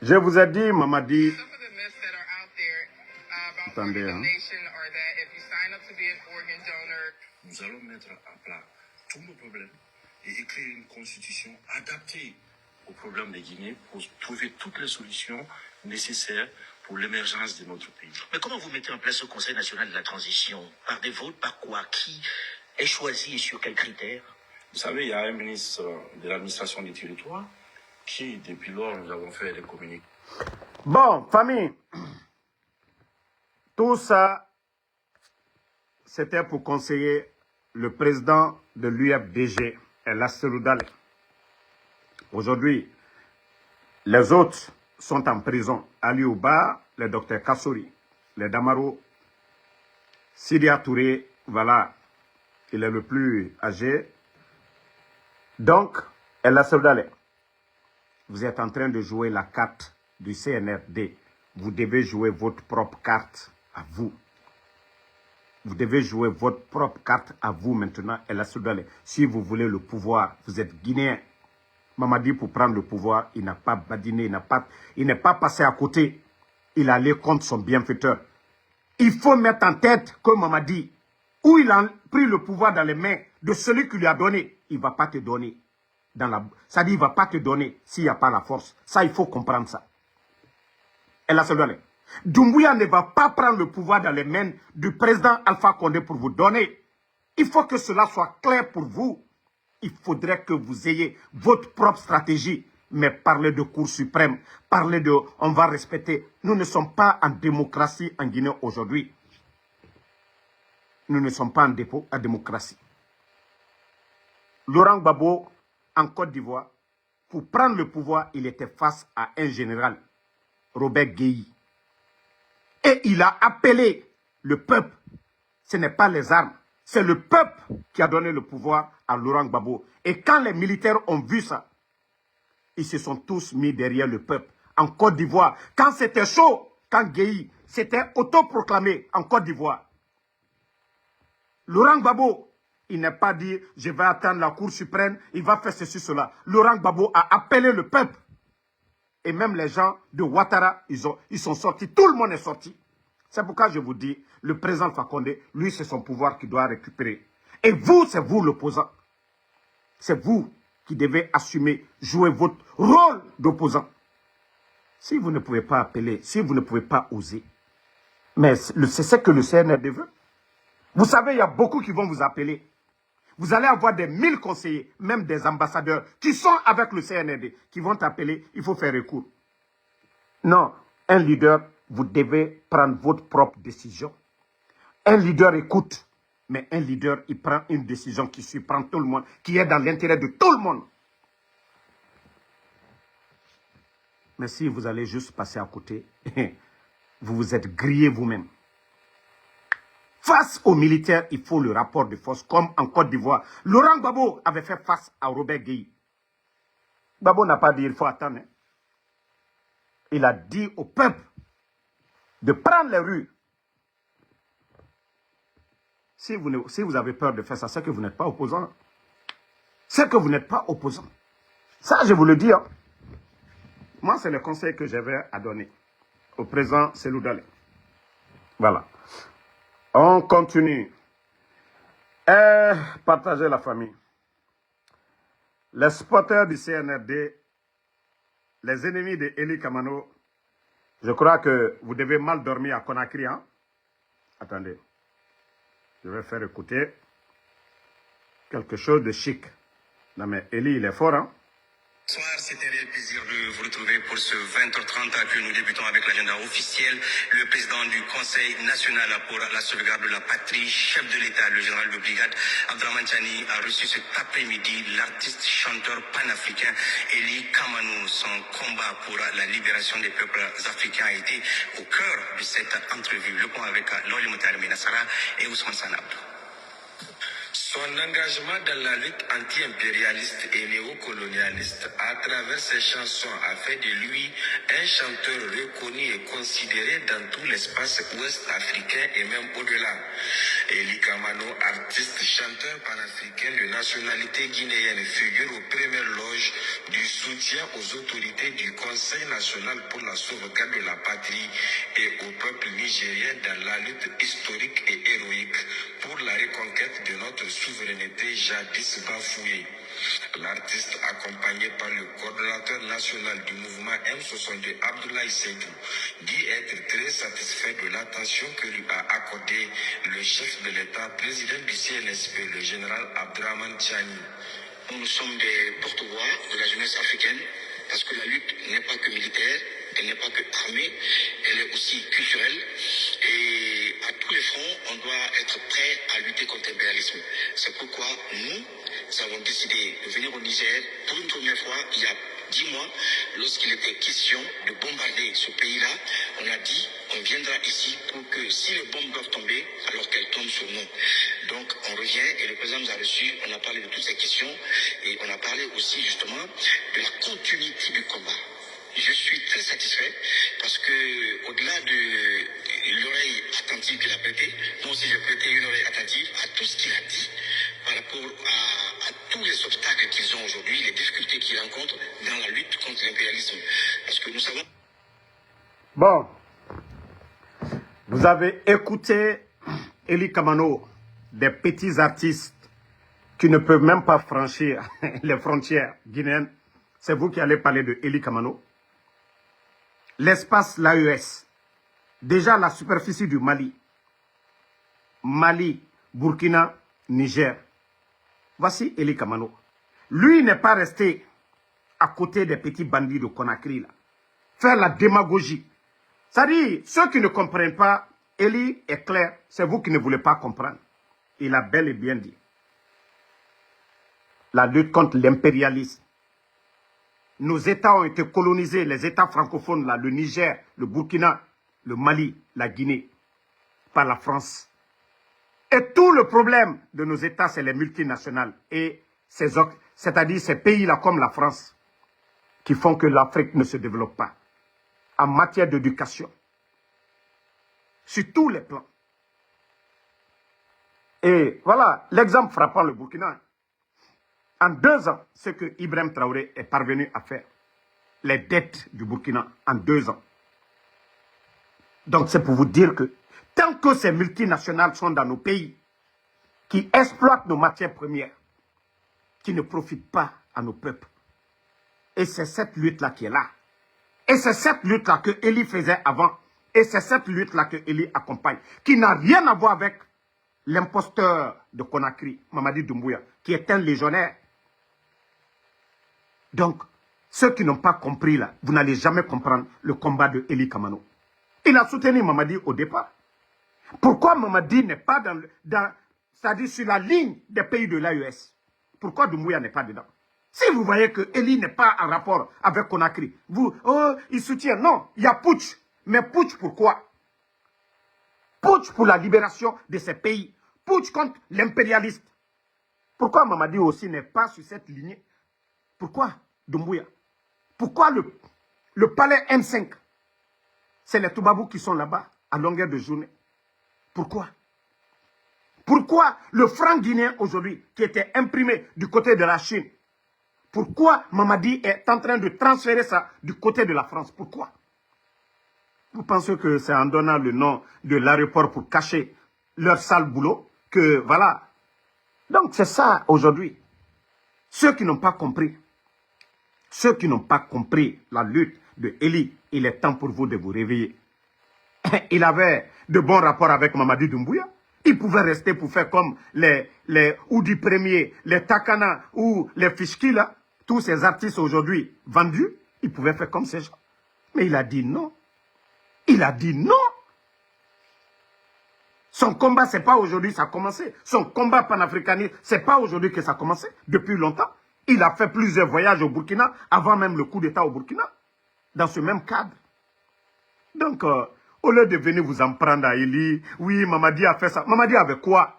Je vous ai dit, Mamadi... Attendez, hein. Nous allons mettre en place tous nos problèmes et écrire une constitution adaptée aux problèmes des Guinéens pour trouver toutes les solutions nécessaires pour l'émergence de notre pays. Mais comment vous mettez en place ce Conseil national de la transition? Par des votes, par quoi? Qui est choisi et sur quels critères? Vous savez, il y a un ministre de l'administration des territoires qui, depuis lors, nous avons fait des communiqués. Bon, famille, tout ça, c'était pour conseiller le président de l'UFDG, El Asseroudale. Aujourd'hui, les autres sont en prison. Ali Ouba, le docteur Kassouri, le Damaro, Sidia Touré, voilà, il est le plus âgé. Donc, El Asseroudale, vous êtes en train de jouer la carte du CNRD. Vous devez jouer votre propre carte à vous. Vous devez jouer votre propre carte à vous maintenant, El Asseroudale. Si vous voulez le pouvoir, vous êtes guinéen. Mamadi, pour prendre le pouvoir, il n'a pas badiné, il n'est pas passé à côté. Il allait contre son bienfaiteur. Il faut mettre en tête que Mamadi, où il a pris le pouvoir dans les mains de celui qui lui a donné, il ne va pas te donner. Ça dit, il ne va pas te donner s'il n'y a pas la force. Ça, il faut comprendre ça. El Asseroudale. Doumbouya ne va pas prendre le pouvoir dans les mains du président Alpha Condé pour vous donner. Il faut que cela soit clair pour vous. Il faudrait que vous ayez votre propre stratégie. Mais parler de Cour suprême, parler de on va respecter. Nous ne sommes pas en démocratie en Guinée aujourd'hui. Nous ne sommes pas en démocratie. Laurent Gbagbo en Côte d'Ivoire, pour prendre le pouvoir, il était face à un général, Robert Guéhi. Et il a appelé le peuple. Ce n'est pas les armes, c'est le peuple qui a donné le pouvoir à Laurent Gbagbo. Et quand les militaires ont vu ça, ils se sont tous mis derrière le peuple. En Côte d'Ivoire, quand c'était chaud, quand Guéhi s'était autoproclamé en Côte d'Ivoire, Laurent Gbagbo, il n'est pas dit, je vais attendre la Cour suprême, il va faire ceci, cela. Laurent Gbagbo a appelé le peuple. Et même les gens de Ouattara, ils sont sortis. Tout le monde est sorti. C'est pourquoi je vous dis, le président Alpha Condé, lui, c'est son pouvoir qu'il doit récupérer. Et vous, c'est vous l'opposant. C'est vous qui devez assumer, jouer votre rôle d'opposant. Si vous ne pouvez pas appeler, si vous ne pouvez pas oser, mais c'est ce que le CNRD veut. Vous savez, il y a beaucoup qui vont vous appeler. Vous allez avoir des 1000 conseillers, même des ambassadeurs qui sont avec le CNRD, qui vont t'appeler, il faut faire recours. Non, un leader, vous devez prendre votre propre décision. Un leader écoute, mais un leader, il prend une décision qui surprend tout le monde, qui est dans l'intérêt de tout le monde. Mais si vous allez juste passer à côté, vous vous êtes grillé vous-même. Face aux militaires, il faut le rapport de force, comme en Côte d'Ivoire. Laurent Gbagbo avait fait face à Robert Guéhi. Gbagbo n'a pas dit il faut attendre. Hein. Il a dit au peuple de prendre les rues. Si vous avez peur de faire ça, c'est que vous n'êtes pas opposant. C'est que vous n'êtes pas opposant. Ça, je vous le dis. Hein. Moi, c'est le conseil que j'avais à donner au président Cellou Dalein. Voilà. On continue. Partager la famille. Les supporters du CNRD, les ennemis de Eli Kamano, je crois que vous devez mal dormir à Conakry. Hein? Attendez. Je vais faire écouter quelque chose de chic. Non mais Eli, il est fort, hein? Bonsoir, c'est un réel plaisir de vous retrouver pour ce 20h30 que nous débutons avec l'agenda officiel. Le président du Conseil national pour la sauvegarde de la patrie, chef de l'État, le général de brigade Abdraman Chani, a reçu cet après-midi l'artiste chanteur panafricain Eli Kamano. Son combat pour la libération des peuples africains a été au cœur de cette entrevue. Le point avec Loli Moutarmi Nassara et Ousmane Sanab. Son engagement dans la lutte anti-impérialiste et néocolonialiste à travers ses chansons a fait de lui un chanteur reconnu et considéré dans tout l'espace ouest africain et même au-delà. Eli Kamano, artiste chanteur panafricain de nationalité guinéenne, figure aux premières loges du soutien aux autorités du Conseil national pour la sauvegarde de la patrie et au peuple nigérien dans la lutte historique et héroïque pour la reconquête de notre souveraineté jadis bafouée. L'artiste, accompagné par le coordonnateur national du mouvement M62, Abdoulaye Seydou, dit être très satisfait de l'attention que lui a accordé le chef de l'État, président du CNSP, le général Abdraman Chani. Nous sommes des porte-voix de la jeunesse africaine, parce que la lutte n'est pas que militaire, elle n'est pas que armée, elle est aussi culturelle. Et à tous les fronts, on doit être prêt à lutter contre l'impérialisme. C'est pourquoi nous avons décidé de venir au Niger pour une première fois, il y a 10 mois, lorsqu'il était question de bombarder ce pays-là. On a dit, on viendra ici pour que si les bombes doivent tomber, alors qu'elles tombent sur nous. Donc on revient et le président nous a reçus, on a parlé de toutes ces questions et on a parlé aussi justement de la continuité du combat. Je suis très satisfait parce que au-delà de l'oreille attentive qu'il a prêtée, moi aussi j'ai prêté une oreille attentive à tout ce qu'il a dit par rapport à tous les obstacles qu'ils ont aujourd'hui, les difficultés qu'ils rencontrent dans la lutte contre l'impérialisme. Parce que nous savons... Bon, vous avez écouté Eli Kamano, des petits artistes qui ne peuvent même pas franchir les frontières guinéennes. C'est vous qui allez parler de Eli Kamano. L'espace, l'AES, déjà la superficie du Mali, Burkina, Niger. Voici Eli Kamano. Lui n'est pas resté à côté des petits bandits de Conakry, là. Faire la démagogie. C'est-à-dire, ceux qui ne comprennent pas, Eli est clair, c'est vous qui ne voulez pas comprendre. Il a bel et bien dit. la lutte contre l'impérialisme. Nos États ont été colonisés, les États francophones, là, le Niger, le Burkina, le Mali, la Guinée, par la France. Et tout le problème de nos États, c'est les multinationales et c'est-à-dire ces pays-là comme la France qui font que l'Afrique ne se développe pas en matière d'éducation, sur tous les plans. Et voilà, l'exemple frappant le Burkina. En 2 ans, ce que Ibrahim Traoré est parvenu à faire, les dettes du Burkina en 2 ans. Donc c'est pour vous dire que tant que ces multinationales sont dans nos pays, qui exploitent nos matières premières, qui ne profitent pas à nos peuples. Et c'est cette lutte-là qui est là. Et c'est cette lutte-là que Eli faisait avant. Et c'est cette lutte-là que Eli accompagne, qui n'a rien à voir avec l'imposteur de Conakry, Mamadi Doumbouya, qui est un légionnaire. Donc, ceux qui n'ont pas compris là, vous n'allez jamais comprendre le combat de Eli Kamano. Il a soutenu Mamadi au départ. Pourquoi Mamadi n'est pas c'est-à-dire sur la ligne des pays de l'AES? Pourquoi Doumbouya n'est pas dedans? Si vous voyez que Eli n'est pas en rapport avec Conakry, il soutient. Non, il y a putsch. Mais putsch pourquoi? Putsch pour la libération de ces pays. Putsch contre l'impérialiste. Pourquoi Mamadi aussi n'est pas sur cette lignée? Pourquoi Doumbouya? Pourquoi le palais M5? C'est les Toubabous qui sont là-bas à longueur de journée. Pourquoi? Pourquoi le franc guinéen aujourd'hui, qui était imprimé du côté de la Chine, pourquoi Mamadi est en train de transférer ça du côté de la France? Pourquoi? Vous pensez que c'est en donnant le nom de l'aéroport pour cacher leur sale boulot que voilà. Donc c'est ça aujourd'hui. Ceux qui n'ont pas compris, la lutte de Eli, il est temps pour vous de vous réveiller. Il avait de bons rapports avec Mamadi Doumbouya. Il pouvait rester pour faire comme les Oudi Premier, les Takana ou les Fishki, là. Tous ces artistes aujourd'hui vendus, il pouvait faire comme ces gens. Mais il a dit non. Il a dit non. Son combat, ce n'est pas aujourd'hui, ça a commencé. Son combat panafricaniste, ce n'est pas aujourd'hui que ça a commencé. Depuis longtemps. Il a fait plusieurs voyages au Burkina, avant même le coup d'État au Burkina. Dans ce même cadre. Donc, au lieu de venir vous en prendre à Eli, oui, Mamadi a fait ça. Mamadi avait quoi?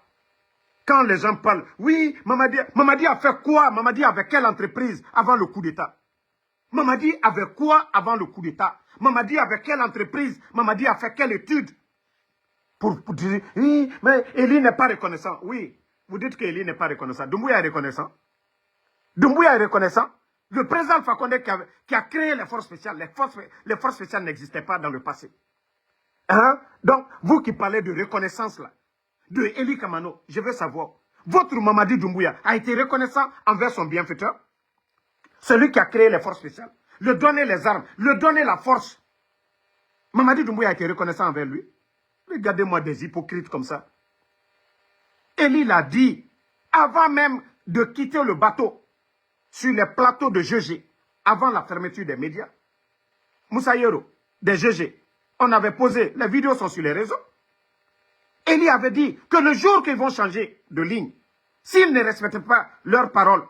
Quand les gens parlent, oui, Mamadi a fait quoi? Mamadi avait quelle entreprise avant le coup d'État? Mamadi avait quoi avant le coup d'État? Mamadi avait quelle entreprise? Mamadi a fait quelle étude? Pour dire, oui, mais Eli n'est pas reconnaissant. Oui, vous dites que Eli n'est pas reconnaissant. Doumbouya est reconnaissant. Doumbouya est reconnaissant. Le président Alpha Condé qui a créé les forces spéciales. Les forces spéciales n'existaient pas dans le passé. Hein? Donc, vous qui parlez de reconnaissance là, de Eli Kamano, je veux savoir, votre Mamadi Doumbouya a été reconnaissant envers son bienfaiteur? Celui qui a créé les forces spéciales, le donner les armes, le donner la force. Mamadi Doumbouya a été reconnaissant envers lui? Regardez-moi des hypocrites comme ça. Eli l'a dit, avant même de quitter le bateau, sur les plateaux de GG, avant la fermeture des médias, Moussa Yero, des GG, on avait posé, les vidéos sont sur les réseaux. Eli avait dit que le jour qu'ils vont changer de ligne, s'ils ne respectaient pas leurs paroles,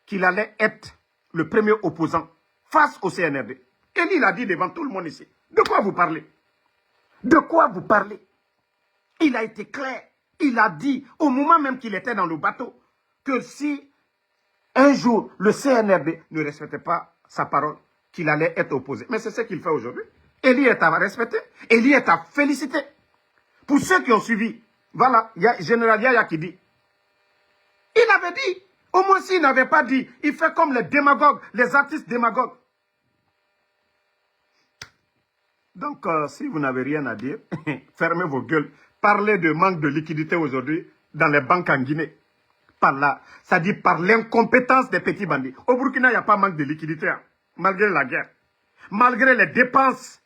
qu'il allait être le premier opposant face au CNRD. Eli l'a dit devant tout le monde ici. De quoi vous parlez? De quoi vous parlez? Il a été clair. Il a dit, au moment même qu'il était dans le bateau, que si un jour le CNRD ne respectait pas sa parole, qu'il allait être opposé. Mais c'est ce qu'il fait aujourd'hui. Eli est à respecter. Eli est à féliciter. Pour ceux qui ont suivi, voilà, il y a Général Yaya qui dit. Il avait dit, au moins s'il n'avait pas dit, il fait comme les démagogues, les artistes démagogues. Donc, si vous n'avez rien à dire, fermez vos gueules. Parlez de manque de liquidité aujourd'hui dans les banques en Guinée. Par là, ça dit par l'incompétence des petits bandits. Au Burkina, il n'y a pas manque de liquidité, hein, malgré la guerre. Malgré les dépenses,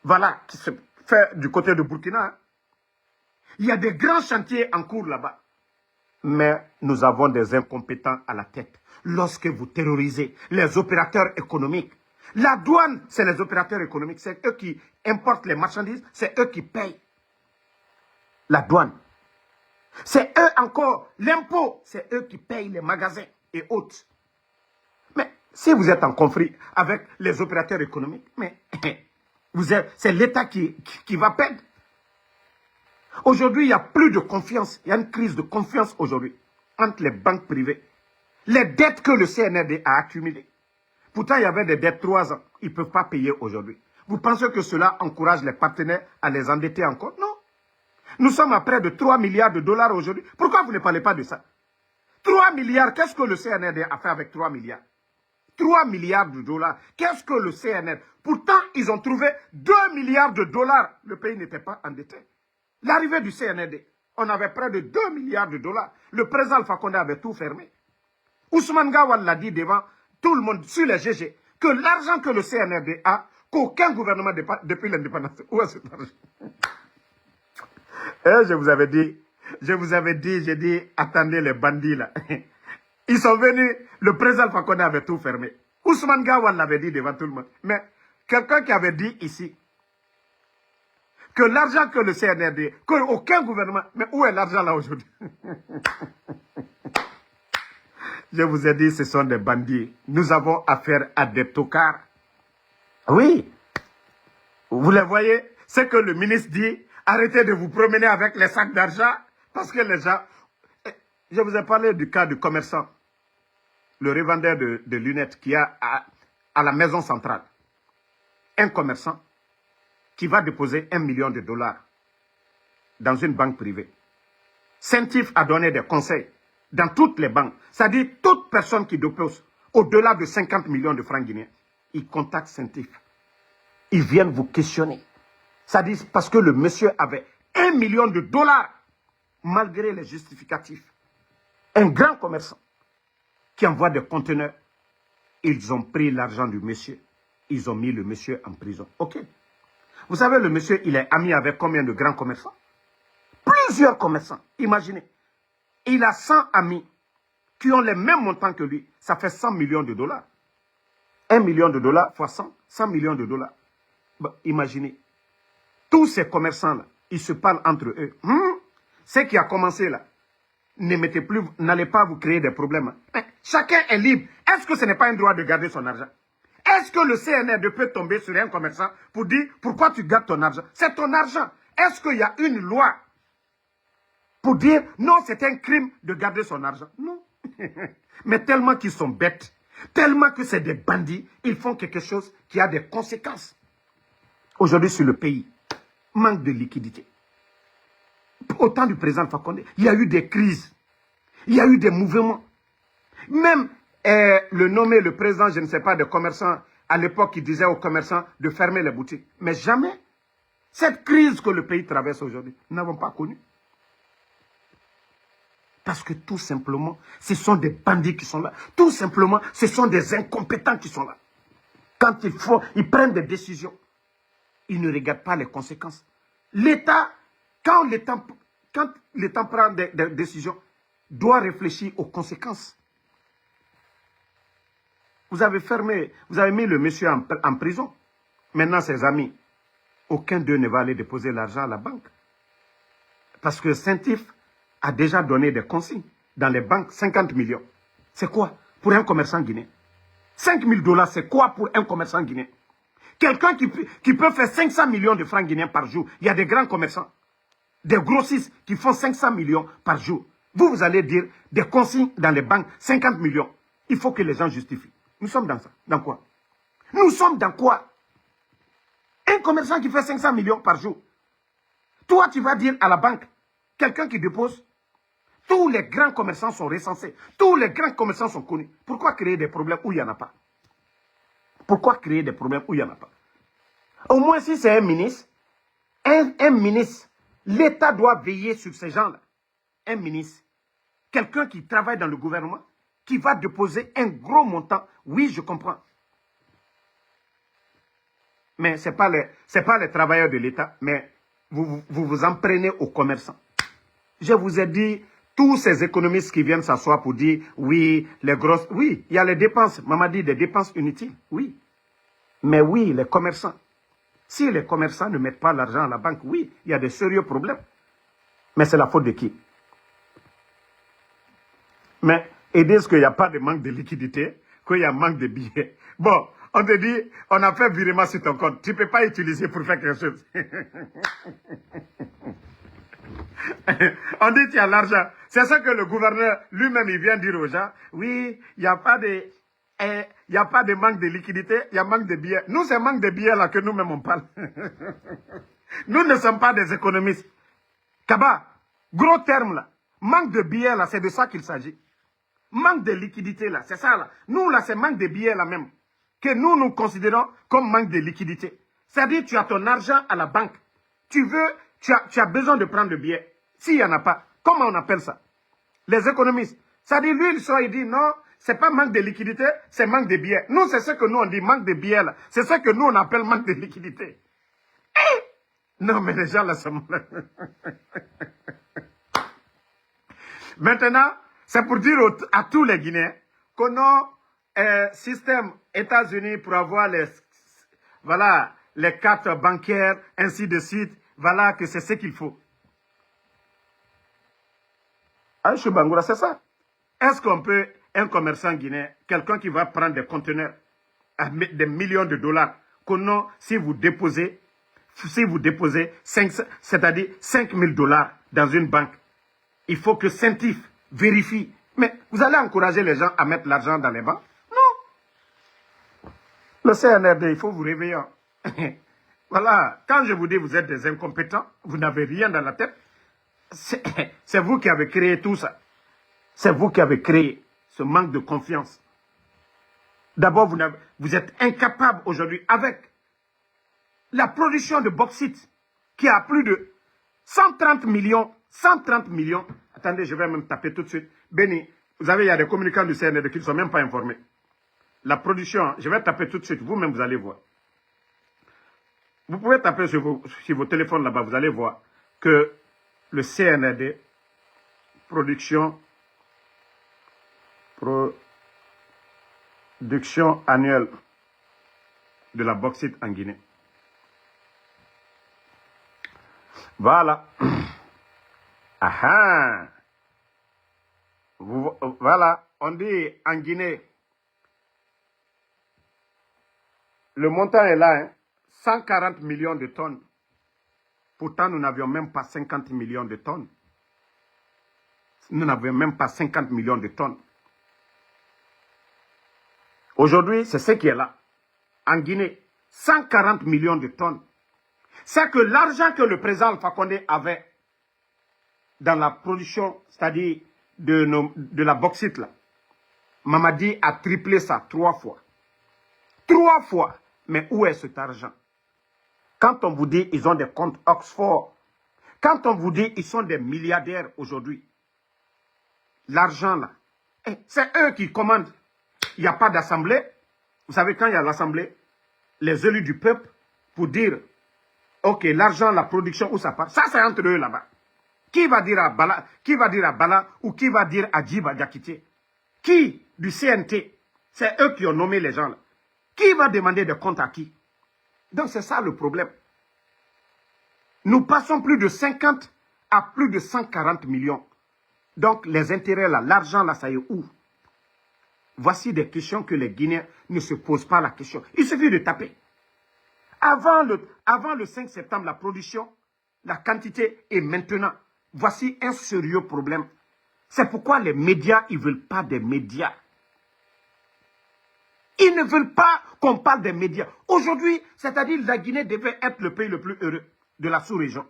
voilà, qui se fait du côté de Burkina. Hein. Il y a des grands chantiers en cours là-bas. Mais nous avons des incompétents à la tête. Lorsque vous terrorisez les opérateurs économiques, la douane, c'est les opérateurs économiques. C'est eux qui importent les marchandises, c'est eux qui payent. La douane. C'est eux encore, l'impôt, c'est eux qui payent les magasins. et autres. Mais si vous êtes en conflit avec les opérateurs économiques, mais c'est l'État qui va perdre. Aujourd'hui, il n'y a plus de confiance. Il y a une crise de confiance aujourd'hui entre les banques privées. Les dettes que le CNRD a accumulées. Pourtant, il y avait des dettes 3 ans. Ils ne peuvent pas payer aujourd'hui. Vous pensez que cela encourage les partenaires à les endetter encore? Non. Nous sommes à près de 3 milliards de dollars aujourd'hui. Pourquoi vous ne parlez pas de ça? 3 milliards, qu'est-ce que le CNRD a fait avec 3 milliards? 3 milliards de dollars. Qu'est-ce que le CNRD? Pourtant, ils ont trouvé 2 milliards de dollars. Le pays n'était pas endetté. L'arrivée du CNRD, on avait près de 2 milliards de dollars. Le président Alpha Condé avait tout fermé. Ousmane Gawal l'a dit devant tout le monde, sur les GG, que l'argent que le CNRD a, qu'aucun gouvernement depuis l'indépendance. Où est cet argent? Je vous avais dit, j'ai dit, attendez les bandits là. Ils sont venus, le président Alpha Condé avait tout fermé. Ousmane Gawal l'avait dit devant tout le monde. Mais quelqu'un qui avait dit ici, que l'argent que le CNRD, qu'aucun gouvernement, mais où est l'argent là aujourd'hui? Je vous ai dit, ce sont des bandits. Nous avons affaire à des tocards. Oui. Vous les voyez? C'est que le ministre dit, arrêtez de vous promener avec les sacs d'argent, parce que les gens... Je vous ai parlé du cas du commerçant, le revendeur de lunettes qui a à la maison centrale. Un commerçant qui va déposer 1 million de dollars dans une banque privée. Saint-Yves a donné des conseils dans toutes les banques. C'est-à-dire toute personne qui dépose au-delà de 50 millions de francs guinéens, ils contactent Saint-Yves. Ils viennent vous questionner. C'est-à-dire parce que le monsieur avait 1 million de dollars, malgré les justificatifs. Un grand commerçant qui envoie des conteneurs. Ils ont pris l'argent du monsieur. Ils ont mis le monsieur en prison. OK. Vous savez, le monsieur, il est ami avec combien de grands commerçants? Plusieurs commerçants. Imaginez. Il a 100 amis qui ont les mêmes montants que lui. Ça fait 100 millions de dollars. 1 million de dollars fois 100 millions de dollars. Bah, imaginez. Tous ces commerçants-là, ils se parlent entre eux. Ce qui a commencé là, n'allez pas vous créer des problèmes. Chacun est libre. Est-ce que ce n'est pas un droit de garder son argent? Est-ce que le CNRD peut tomber sur un commerçant pour dire pourquoi tu gardes ton argent? C'est ton argent. Est-ce qu'il y a une loi pour dire non, c'est un crime de garder son argent? Non. Mais tellement qu'ils sont bêtes, tellement que c'est des bandits, ils font quelque chose qui a des conséquences. Aujourd'hui, sur le pays, manque de liquidité. Au temps du président Alpha Condé, il y a eu des crises, il y a eu des mouvements. Même le président, je ne sais pas, des commerçants, à l'époque, il disait aux commerçants de fermer les boutiques. Mais jamais, cette crise que le pays traverse aujourd'hui, nous n'avons pas connue. Parce que tout simplement, ce sont des bandits qui sont là. Tout simplement, ce sont des incompétents qui sont là. Quand ils prennent des décisions, ils ne regardent pas les conséquences. L'État, quand l'État prend des décisions, doit réfléchir aux conséquences. Vous avez mis le monsieur en prison. Maintenant, ses amis, aucun d'eux ne va aller déposer l'argent à la banque. Parce que Saint-Yves a déjà donné des consignes dans les banques, 50 millions. C'est quoi pour un commerçant guinéen? 5 000 $, c'est quoi pour un commerçant guinéen? Quelqu'un qui peut faire 500 millions de francs guinéens par jour. Il y a des grands commerçants, des grossistes qui font 500 millions par jour. Vous allez dire des consignes dans les banques, 50 millions. Il faut que les gens justifient. Nous sommes dans ça. Dans quoi? Nous sommes dans quoi? Un commerçant qui fait 500 millions par jour. Toi, tu vas dire à la banque, quelqu'un qui dépose, tous les grands commerçants sont recensés. Tous les grands commerçants sont connus. Pourquoi créer des problèmes où il n'y en a pas? Pourquoi créer des problèmes où il n'y en a pas? Au moins, si c'est un ministre, un ministre, l'État doit veiller sur ces gens-là. Un ministre, quelqu'un qui travaille dans le gouvernement, qui va déposer un gros montant. Oui, je comprends. Mais ce n'est pas les travailleurs de l'État, mais vous en prenez aux commerçants. Je vous ai dit, tous ces économistes qui viennent s'asseoir pour dire, oui, les grosses... Oui, il y a les dépenses. Maman dit des dépenses inutiles. Oui. Mais oui, les commerçants. Si les commerçants ne mettent pas l'argent à la banque, oui, il y a de sérieux problèmes. Mais c'est la faute de qui? Mais Ils disent qu'il n'y a pas de manque de liquidité, qu'il y a manque de billets. Bon, on te dit, on a fait virement sur ton compte. Tu ne peux pas utiliser pour faire quelque chose. On dit qu'il y a l'argent. C'est ça que le gouverneur lui-même, il vient dire aux gens. Oui, il n'y a pas de... il n'y a pas de manque de liquidité, il y a manque de billets. Nous, c'est manque de billets là que nous-mêmes on parle. Nous ne sommes pas des économistes. Kaba, gros terme là. Manque de billets là, c'est de ça qu'il s'agit. Manque de liquidité là, c'est ça là. Nous là, c'est manque de billets là même. Que nous considérons comme manque de liquidité. C'est-à-dire, tu as ton argent à la banque. Tu as besoin de prendre le billet. S'il n'y en a pas, comment on appelle ça? Les économistes. C'est-à-dire, lui, il dit non, c'est pas manque de liquidité, c'est manque de billets. Nous, c'est ce que nous on dit, manque de billets là. C'est ce que nous on appelle manque de liquidité. Non, mais les gens là sont... Maintenant, c'est pour dire à tous les Guinéens que nos système États-Unis pour avoir les cartes bancaires, ainsi de suite, voilà que c'est ce qu'il faut. Aïcha Bangoura, c'est ça. Est-ce qu'on peut, un commerçant guinéen, quelqu'un qui va prendre des conteneurs à des millions de dollars, que non, si vous déposez c'est-à-dire 5 000 $ dans une banque, il faut que Saintif vérifie. Mais vous allez encourager les gens à mettre l'argent dans les banques? Non. Le CNRD, il faut vous réveiller. Voilà, quand je vous dis vous êtes des incompétents, vous n'avez rien dans la tête, c'est vous qui avez créé tout ça. C'est vous qui avez créé ce manque de confiance. D'abord, vous êtes incapable aujourd'hui avec la production de bauxite qui a plus de 130 millions. Attendez, je vais même taper tout de suite. Béni, vous savez, il y a des communicants du CNRD qui ne sont même pas informés. La production, je vais taper tout de suite, vous-même vous allez voir. Vous pouvez taper sur vos téléphones là-bas, vous allez voir que le CNRD, production annuelle de la bauxite en Guinée. Voilà. Aha. Voilà, on dit en Guinée, le montant est là, hein, 140 millions de tonnes. Pourtant, nous n'avions même pas 50 millions de tonnes. Nous n'avions même pas 50 millions de tonnes. Aujourd'hui, c'est ce qui est là. En Guinée, 140 millions de tonnes. C'est que l'argent que le président Alpha Condé avait dans la production, c'est-à-dire de la bauxite, là, Mamadi a triplé ça 3 fois. 3 fois. Mais où est cet argent? Quand on vous dit ils ont des comptes Oxford, quand on vous dit ils sont des milliardaires aujourd'hui, l'argent là, c'est eux qui commandent. Il n'y a pas d'assemblée. Vous savez, quand il y a l'assemblée, les élus du peuple, pour dire, ok, l'argent, la production, où ça part, ça c'est entre eux là-bas. Qui va dire à Bala ou qui va dire à Djiba Diakité? Qui du CNT? C'est eux qui ont nommé les gens là. Qui va demander des comptes à qui? Donc c'est ça le problème. Nous passons plus de 50 à plus de 140 millions. Donc les intérêts là, l'argent là, ça est où? Voici des questions que les Guinéens ne se posent pas la question. Il suffit de taper. Avant le 5 septembre, la production, la quantité et maintenant, voici un sérieux problème. C'est pourquoi les médias, ils ne veulent pas des médias. Ils ne veulent pas qu'on parle des médias. Aujourd'hui, c'est-à-dire la Guinée devait être le pays le plus heureux de la sous-région.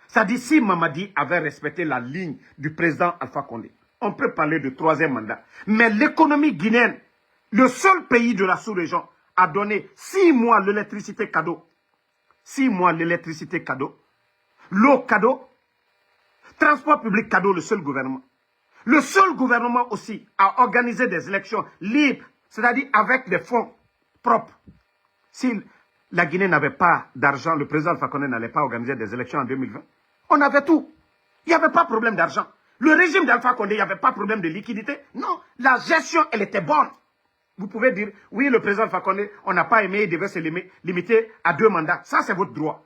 C'est-à-dire si Mamadi avait respecté la ligne du président Alpha Condé, on peut parler de 3e mandat. Mais l'économie guinéenne, le seul pays de la sous-région, a donné 6 mois l'électricité cadeau. 6 mois l'électricité cadeau. L'eau cadeau. Transport public cadeau, le seul gouvernement. Le seul gouvernement aussi a organisé des élections libres, c'est-à-dire avec des fonds propres. Si la Guinée n'avait pas d'argent, le président Alpha Condé n'allait pas organiser des élections en 2020. On avait tout. Il n'y avait pas de problème d'argent. Le régime d'Alpha Condé, il n'y avait pas de problème de liquidité. Non, la gestion, elle était bonne. Vous pouvez dire, oui, le président Alpha Condé, on n'a pas aimé, il devait se limiter à 2 mandats. Ça, c'est votre droit.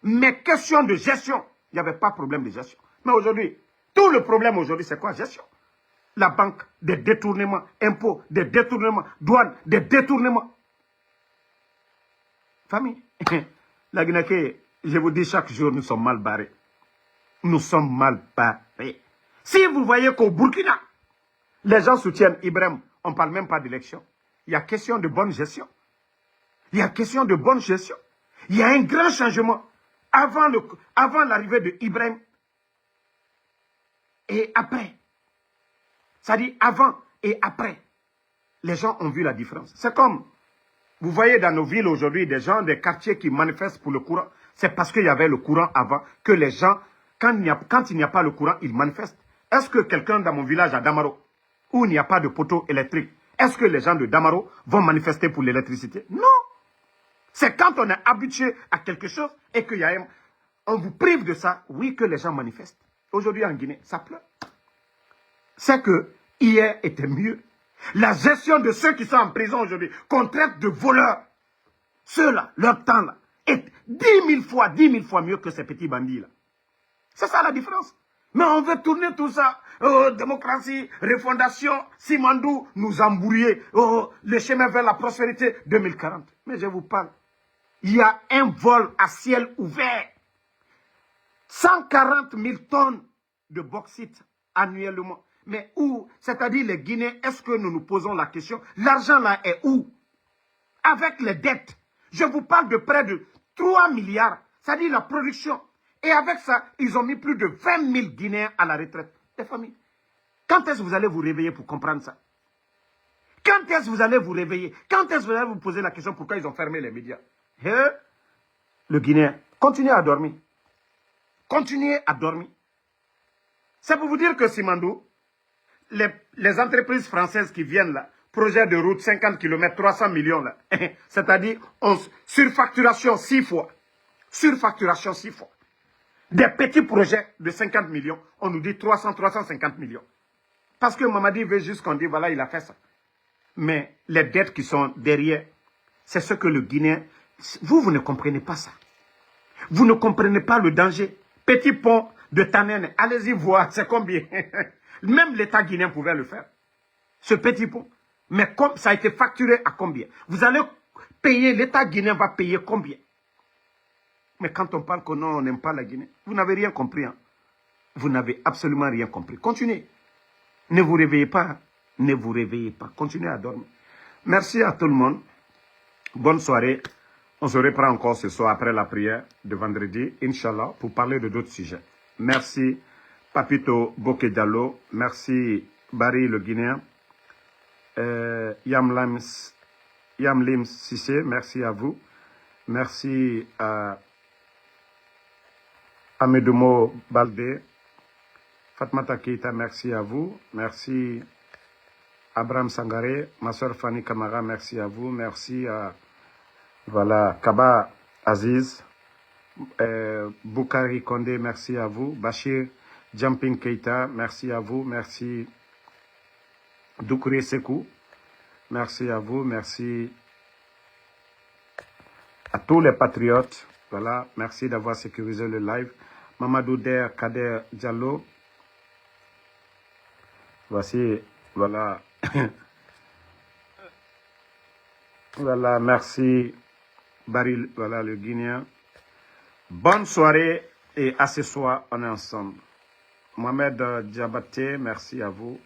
Mais question de gestion, il n'y avait pas de problème de gestion. Mais aujourd'hui, tout le problème aujourd'hui, c'est quoi? Gestion. la banque, des détournements, impôts, des détournements, douanes, des détournements. Famille, la Guinée, je vous dis chaque jour, nous sommes mal barrés. Nous sommes mal barrés. Si vous voyez qu'au Burkina, les gens soutiennent Ibrahim, on ne parle même pas d'élection. Il y a question de bonne gestion. Il y a question de bonne gestion. Il y a un grand changement avant l'arrivée de Ibrahim et après. C'est-à-dire avant et après. Les gens ont vu la différence. C'est comme, vous voyez dans nos villes aujourd'hui, des gens, des quartiers qui manifestent pour le courant. C'est parce qu'il y avait le courant avant que les gens, quand il n'y a pas le courant, ils manifestent. Est-ce que quelqu'un dans mon village à Damaro, où il n'y a pas de poteau électrique, est-ce que les gens de Damaro vont manifester pour l'électricité? Non. C'est quand on est habitué à quelque chose et on vous prive de ça, oui, que les gens manifestent. Aujourd'hui en Guinée, ça pleure. C'est que hier était mieux. La gestion de ceux qui sont en prison aujourd'hui, qu'on traite de voleurs, ceux-là, leur temps-là, est 10 000 fois mieux que ces petits bandits-là. C'est ça la différence. Mais on veut tourner tout ça. Oh, démocratie, refondation, Simandou, nous embrouiller. Oh, le chemin vers la prospérité 2040. Mais je vous parle. Il y a un vol à ciel ouvert. 140 000 tonnes de bauxite annuellement. Mais où? C'est-à-dire les Guinéens, est-ce que nous nous posons la question? L'argent là est où? Avec les dettes. Je vous parle de près de 3 milliards. C'est-à-dire la production. Et avec ça, ils ont mis plus de 20 000 Guinéens à la retraite. Les familles. Quand est-ce que vous allez vous réveiller pour comprendre ça? Quand est-ce que vous allez vous réveiller? Quand est-ce que vous allez vous poser la question pourquoi ils ont fermé les médias? Le Guinéen, continuez à dormir. Continuez à dormir. C'est pour vous dire que Simandou, les entreprises françaises qui viennent là, projet de route 50 km, 300 millions là, c'est-à-dire surfacturation 6 fois. Surfacturation 6 fois. Des petits projets de 50 millions, on nous dit 350 millions. Parce que Mamadi veut juste qu'on dise, voilà, il a fait ça. Mais les dettes qui sont derrière, c'est ce que le Guinéen... Vous ne comprenez pas ça. Vous ne comprenez pas le danger. Petit pont de Tanen, allez-y voir, c'est combien? Même l'État guinéen pouvait le faire. Ce petit pont. Mais comme ça a été facturé à combien? Vous allez payer, l'État guinéen va payer combien? Mais quand on parle que non, on n'aime pas la Guinée, vous n'avez rien compris. Hein? Vous n'avez absolument rien compris. Continuez. Ne vous réveillez pas. Hein? Ne vous réveillez pas. Continuez à dormir. Merci à tout le monde. Bonne soirée. On se reprend encore ce soir après la prière de vendredi, Inch'Allah, pour parler de d'autres sujets. Merci Papito Bokedalo. Merci Barry le Guinéen. Yamlim Sissé, merci à vous. Merci à Amedomo Balde. Fatmata Keita, merci à vous. Merci Abraham Sangaré. Ma soeur Fanny Kamara, merci à vous. Merci à voilà, Kaba Aziz. Boukari Kondé, merci à vous. Bachir Jumping Keita, merci à vous. Merci Doukouré Sekou, merci à vous. Merci à tous les patriotes. Voilà, merci d'avoir sécurisé le live. Mamadou Der Kader Diallo. Voici, voilà. Voilà, merci Baril, voilà le Guinéen. Bonne soirée et à ce soir, on est ensemble. Mohamed Diabaté, merci à vous.